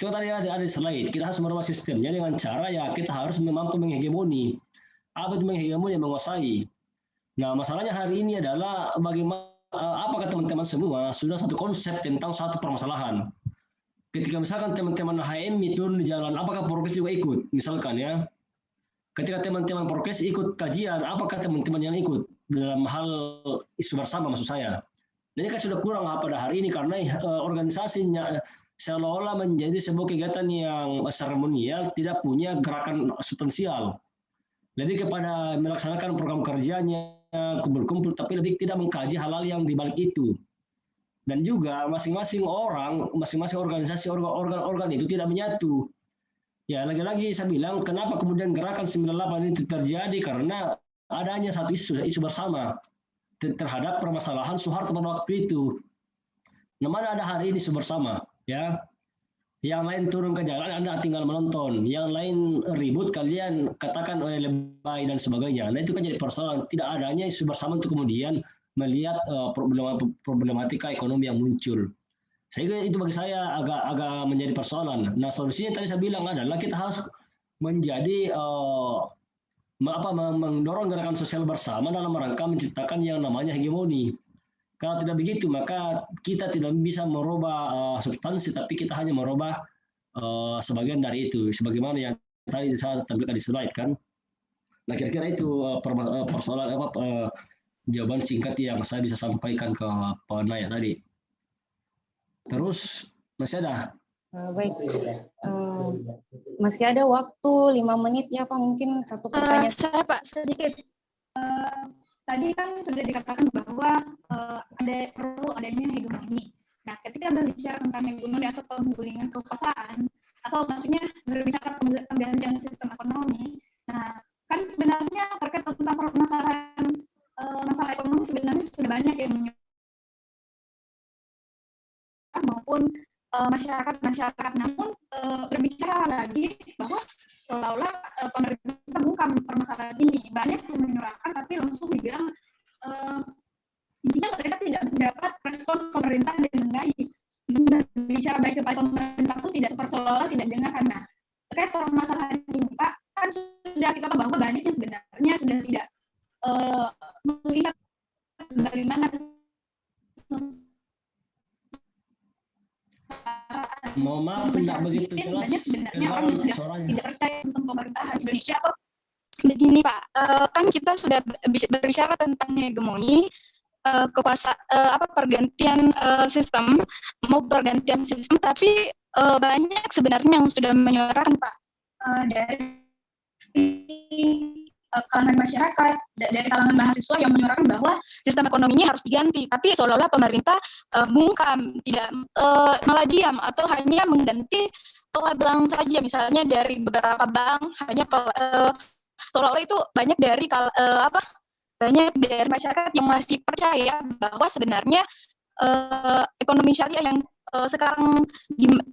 Itu tadi ada slide. Kita harus merubah sistemnya dengan cara ya kita harus mampu menghegemoni. Apa itu menghegemoni? Menguasai. Nah, masalahnya hari ini adalah bagaimana apakah teman-teman semua sudah satu konsep tentang satu permasalahan. Ketika misalkan teman-teman HMI turun di jalan, apakah Prokes juga ikut? Misalkan ya. Ketika teman-teman Prokes ikut kajian, apakah teman-teman yang ikut dalam hal isu bersama maksud saya? Dan ini kan sudah kurang pada hari ini karena organisasinya seolah-olah menjadi sebuah kegiatan yang seremonial, tidak punya gerakan substansial. Lebih kepada melaksanakan program kerjanya, kumpul-kumpul, tapi lebih tidak mengkaji hal-hal yang dibalik itu. Dan juga masing-masing orang, masing-masing organisasi, organ-organ itu tidak menyatu. Ya, lagi-lagi saya bilang, kenapa kemudian gerakan 98 itu terjadi? Karena adanya satu isu bersama. terhadap permasalahan Soeharto pada waktu itu. Nah, mana ada hari ini bersama, ya. Yang lain turun ke jalan, Anda tinggal menonton. Yang lain ribut, kalian katakan lebay dan sebagainya. Nah, itu kan jadi persoalan. Tidak adanya isu bersama untuk kemudian melihat problematika ekonomi yang muncul. Sehingga itu bagi saya agak menjadi persoalan. Nah, solusinya tadi saya bilang adalah kita harus menjadi mendorong gerakan sosial bersama dalam rangka menciptakan yang namanya hegemoni. Kalau tidak begitu, maka kita tidak bisa merubah substansi, tapi kita hanya merubah sebagian dari itu, sebagaimana yang tadi saya tampilkan di slide kan. Nah, kira-kira itu persoalan jawaban singkat yang saya bisa sampaikan ke Pak Naya tadi. Terus masih ada? Baik, masih ada waktu 5 menit ya Pak, mungkin satu pertanyaan. Saya Pak sedikit. Tadi kan sudah dikatakan bahwa perlu adanya hegemoni. Nah, ketika berbicara tentang hegemoni atau penggulingan kekuasaan, atau maksudnya berbicara pergantian sistem ekonomi, nah kan sebenarnya terkait tentang permasalahan masalah ekonomi sebenarnya sudah banyak yang maupun masyarakat, namun berbicara lagi bahwa seolah-olah pemerintah bukan permasalahan ini, banyak yang menyuarakan tapi langsung dibilang intinya mereka tidak mendapat respon pemerintah dengan baik. Bicara baik kepada pemerintah itu tidak seolah-olah tidak dengar, karena terkait permasalahan ini Pak, kan sudah kita tahu bahwa banyak yang sebenarnya sudah tidak melihat bagaimana Mohon maaf, tidak begitu jelas. Banyak sebenarnya orang yang sudah tidak percaya tentang pemerintahan Indonesia. Begini Pak, kan kita sudah berbicara tentang hegemoni, pergantian sistem, tapi banyak sebenarnya yang sudah menyuarakan Pak, dari kalangan masyarakat, dari kalangan mahasiswa yang menyuarakan bahwa sistem ekonominya harus diganti, tapi seolah-olah pemerintah bungkam, tidak malah diam atau hanya mengganti pola bank saja, misalnya dari beberapa bank hanya seolah-olah itu banyak dari banyak dari masyarakat yang masih percaya bahwa sebenarnya ekonomi syariah yang sekarang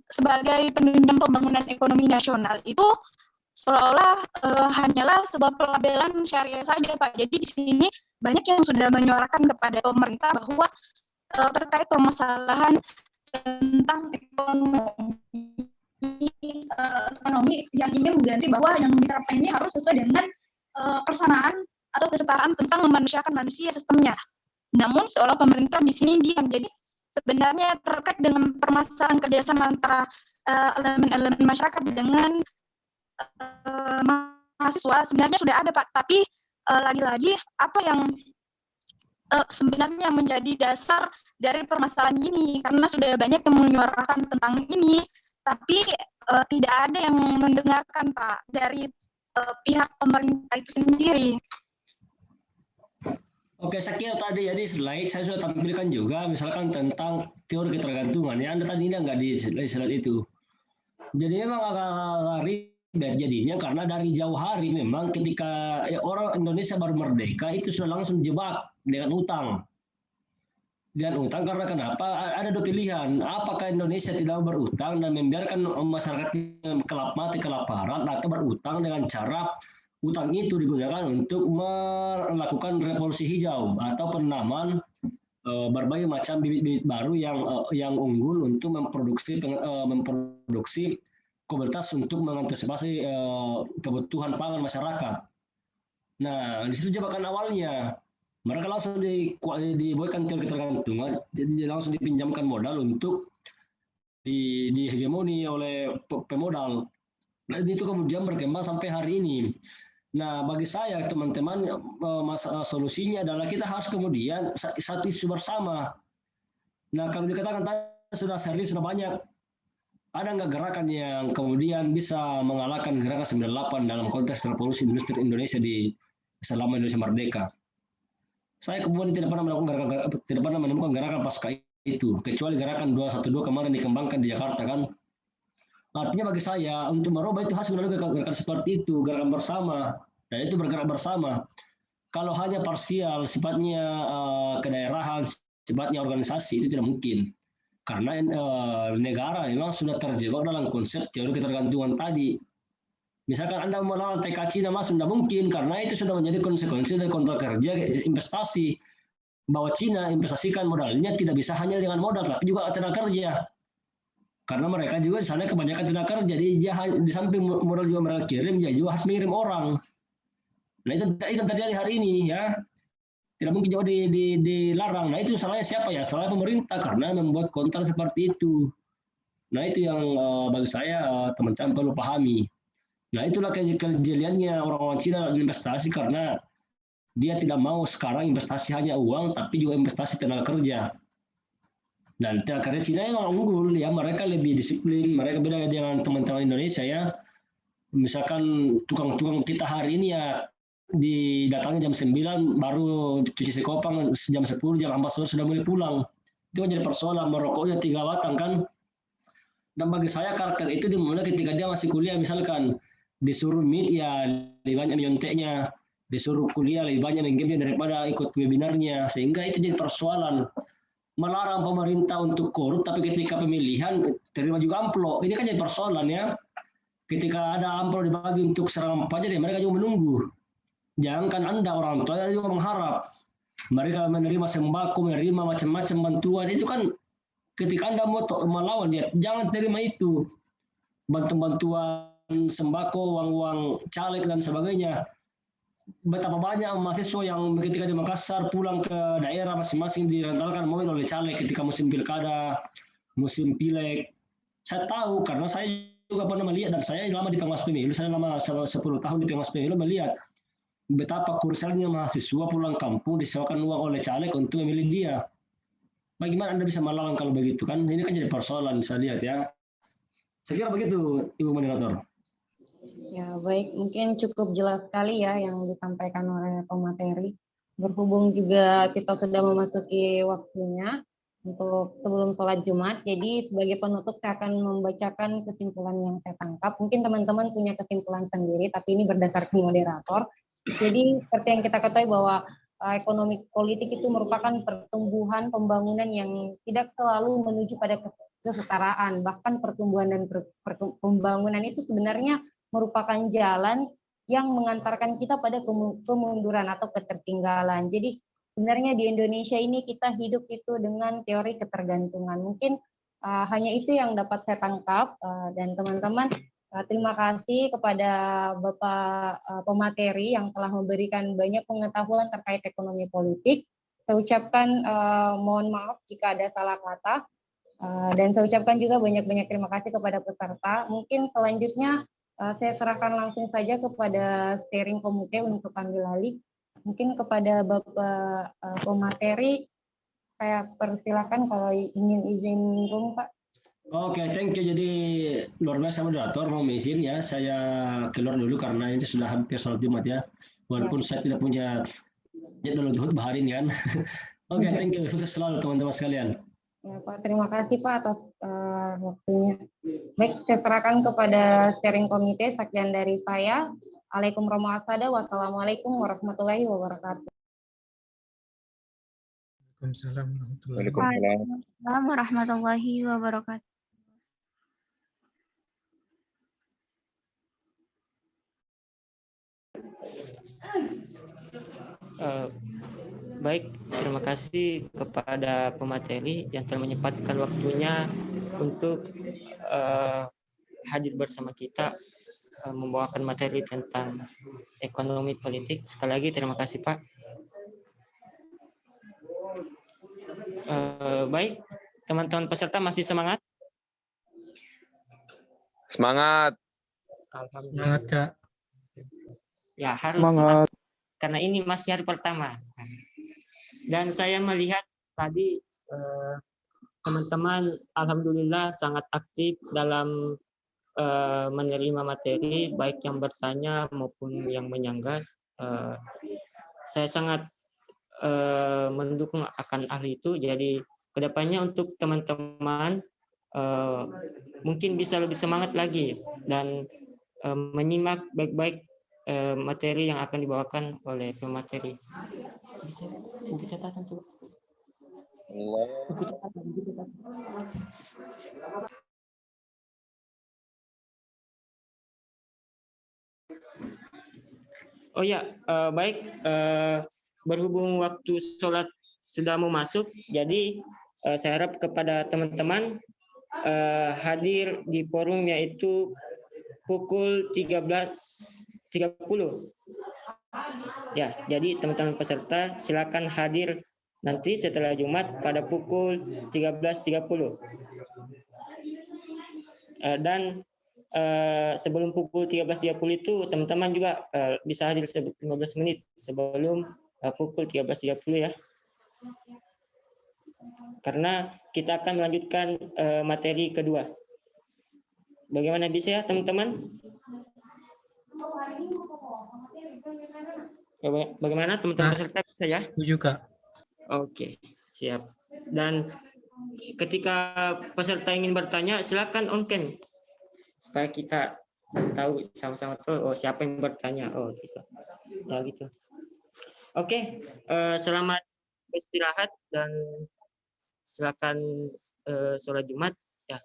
sebagai penunjang pembangunan ekonomi nasional itu seolah-olah hanyalah sebuah pelabelan syariah saja Pak. Jadi di sini banyak yang sudah menyuarakan kepada pemerintah bahwa terkait permasalahan tentang ekonomi yang ingin mengganti bahwa yang diterapkan ini harus sesuai dengan persamaan atau kesetaraan tentang memanusiakan manusia sistemnya. Namun seolah pemerintah di sini diam. Jadi sebenarnya terkait dengan permasalahan kerjasama antara elemen-elemen masyarakat dengan mahasiswa sebenarnya sudah ada Pak, tapi lagi-lagi apa yang sebenarnya menjadi dasar dari permasalahan ini, karena sudah banyak yang menyuarakan tentang ini, tapi tidak ada yang mendengarkan Pak dari pihak pemerintah itu sendiri. Oke, saya kira tadi ya di slide saya sudah tampilkan juga misalkan tentang teori ketergantungan. Ya, Anda tadi nggak di slide itu. Jadi memang agak ribet jadinya karena dari jauh hari memang ketika orang Indonesia baru merdeka itu sudah langsung dijebak dengan utang. Dengan utang karena kenapa? Ada dua pilihan. Apakah Indonesia tidak berutang dan membiarkan masyarakat mati kelaparan, atau berutang dengan cara utang itu digunakan untuk melakukan revolusi hijau atau penanaman berbagai macam bibit-bibit baru yang unggul untuk memproduksi komoditas untuk mengantisipasi kebutuhan pangan masyarakat. Nah, di situ jebakan awalnya. Mereka langsung dibuatkan teori ketergantungan, jadi langsung dipinjamkan modal untuk dihegemoni oleh pemodal. Dan itu kemudian berkembang sampai hari ini. Nah, bagi saya teman-teman, solusinya adalah kita harus kemudian satu isu bersama. Nah, kalau dikatakan tadi sudah serius, sudah banyak. Ada nggak gerakan yang kemudian bisa mengalahkan gerakan 98 dalam konteks revolusi industri Indonesia selama Indonesia merdeka? Saya kemudian tidak pernah menemukan gerakan pasca itu, kecuali gerakan 212 kemarin dikembangkan di Jakarta kan. Artinya bagi saya untuk merubah itu harus melalui gerakan seperti itu, gerakan bersama, dan itu bergerak bersama. Kalau hanya parsial, sifatnya kedaerahan, sifatnya organisasi, itu tidak mungkin. Karena negara memang sudah terjebak dalam konsep teori ketergantungan tadi. Misalkan Anda melawan TK Cina masuk, tidak mungkin, karena itu sudah menjadi konsekuensi dari kontrak kerja investasi. Bahwa Cina investasikan modalnya tidak bisa hanya dengan modal, tapi juga tenaga kerja. Karena mereka juga di sana kebanyakan tenaga kerja, jadi dia di samping modal juga mereka kirim, dia juga harus mengirim orang. Nah itu terjadi hari ini ya. Tidak mungkin jauh dilarang. Nah itu salahnya siapa ya? Salahnya pemerintah karena membuat kontrak seperti itu. Nah itu yang bagi saya teman-teman perlu pahami. Nah itulah kejeliannya orang-orang Cina investasi karena dia tidak mau sekarang investasi hanya uang, tapi juga investasi tenaga kerja. Dan tenaga kerja Cina memang unggul ya, mereka lebih disiplin, mereka beda dengan teman-teman Indonesia ya. Misalkan tukang-tukang kita hari ini ya didatangi jam 9 baru cuci sekopang jam 10 jam 4 sore sudah mulai pulang. Itu kan jadi persoalan, merokoknya 3 batang kan. Dan bagi saya karakter itu dimulai ketika dia masih kuliah, misalkan disuruh meet ya lebih banyak nyonteknya, disuruh kuliah lebih banyak menggamenya daripada ikut webinarnya, sehingga itu jadi persoalan. Melarang pemerintah untuk korup tapi ketika pemilihan terima juga amplop, ini kan jadi persoalan ya. Ketika ada amplop dibagi untuk seragam pajak, mereka juga menunggu. Jangankan Anda, orang tua juga mengharap mereka menerima sembako, menerima macam-macam bantuan. Itu kan ketika Anda mau melawan dia, jangan terima itu. Bantuan sembako, uang-uang caleg dan sebagainya. Betapa banyak mahasiswa yang ketika di Makassar pulang ke daerah masing-masing direntalkan mobil oleh caleg ketika musim pilkada, musim pileg. Saya tahu karena saya juga pernah melihat, dan saya lama di pengawas pemilu, saya lama 10 tahun di pengawas pemilu melihat betapa kursialnya mahasiswa pulang kampung disewakan uang oleh caleg untuk memilih dia. Bagaimana Anda bisa melawan kalau begitu kan? Ini kan jadi persoalan saya lihat ya. Saya kira begitu, Ibu Moderator. Ya, baik. Mungkin cukup jelas sekali ya yang disampaikan oleh pemateri. Berhubung juga kita sudah memasuki waktunya untuk sebelum sholat Jumat, jadi sebagai penutup saya akan membacakan kesimpulan yang saya tangkap. Mungkin teman-teman punya kesimpulan sendiri, tapi ini berdasarkan moderator. Jadi seperti yang kita ketahui bahwa ekonomi politik itu merupakan pertumbuhan pembangunan yang tidak selalu menuju pada kesetaraan. Bahkan pertumbuhan dan pembangunan itu sebenarnya merupakan jalan yang mengantarkan kita pada kemunduran atau ketertinggalan. Jadi sebenarnya di Indonesia ini kita hidup itu dengan teori ketergantungan. Mungkin hanya itu yang dapat saya tangkap, dan teman-teman terima kasih kepada Bapak pemateri yang telah memberikan banyak pengetahuan terkait ekonomi politik. Saya ucapkan mohon maaf jika ada salah kata, dan saya ucapkan juga banyak-banyak terima kasih kepada peserta. Mungkin selanjutnya saya serahkan langsung saja kepada steering komite untuk ambil alih. Mungkin kepada Bapak pemateri, saya persilakan kalau ingin izin room, Pak. Oke, thank you. Jadi luar biasa moderator, mau izin ya, saya keluar dulu karena ini sudah hampir sholat Jumat ya. Walaupun saya tidak punya jadwal untuk hari ini kan. Oke, thank you. Sukses selalu teman-teman sekalian. Ya, Pak, terima kasih Pak atas waktunya. Baik, saya serahkan kepada steering komite. Sekian dari saya. Alaikum warahmatullahi wabarakatuh. Wassalamualaikum warahmatullahi wabarakatuh. Waalaikumsalam warahmatullahi wabarakatuh. Baik, terima kasih kepada pemateri yang telah menyempatkan waktunya untuk hadir bersama kita membawakan materi tentang ekonomi politik. Sekali lagi terima kasih Pak. Baik, teman-teman peserta masih semangat? Semangat. Semangat Kak. Ya harus semangat. Karena ini masih hari pertama. Dan saya melihat tadi teman-teman alhamdulillah sangat aktif dalam menerima materi, baik yang bertanya maupun yang menyanggas. Saya sangat mendukung akan hal itu. Jadi kedepannya untuk teman-teman mungkin bisa lebih semangat lagi dan menyimak baik-baik materi yang akan dibawakan oleh pemateri. Bisa buku catatan coba. Buku catatan. Oh ya, baik. Berhubung waktu sholat sudah mau masuk, jadi saya harap kepada teman-teman hadir di forum yaitu pukul 13.30. Ya, jadi teman-teman peserta silakan hadir nanti setelah Jumat pada pukul 13.30. Dan sebelum pukul 13.30 itu teman-teman juga bisa hadir 15 menit sebelum pukul 13.30 ya. Karena kita akan melanjutkan materi kedua. Bagaimana bisa ya teman-teman? Bagaimana teman-teman peserta bisa ya? Setuju, Kak. Oke, siap. Dan ketika peserta ingin bertanya, silakan on cam supaya kita tahu sama-sama tahu siapa yang bertanya. Oh gitu. Ya gitu. Oke, selamat istirahat dan silakan sholat Jumat ya.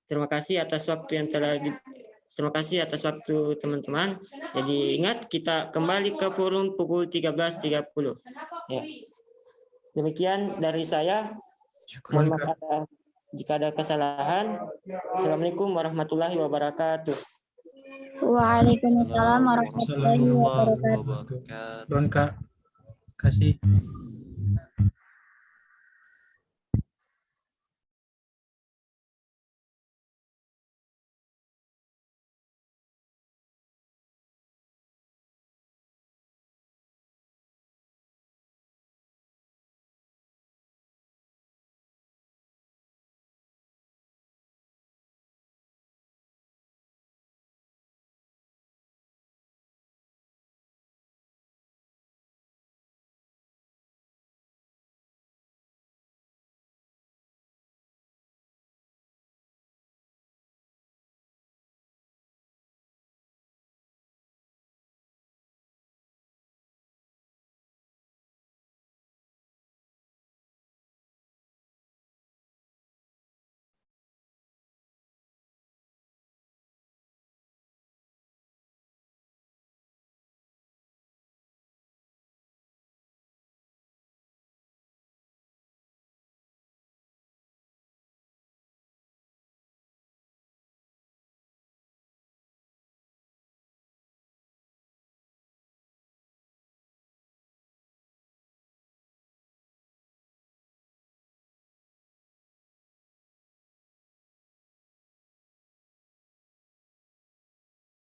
Terima kasih atas waktu yang terima kasih atas waktu teman-teman. Jadi ingat kita kembali ke forum pukul 13.30. Ya. Demikian dari saya. Mohon maaf jika ada kesalahan. Assalamualaikum warahmatullahi wabarakatuh. Waalaikumsalam warahmatullahi wabarakatuh. Kak. Kasih.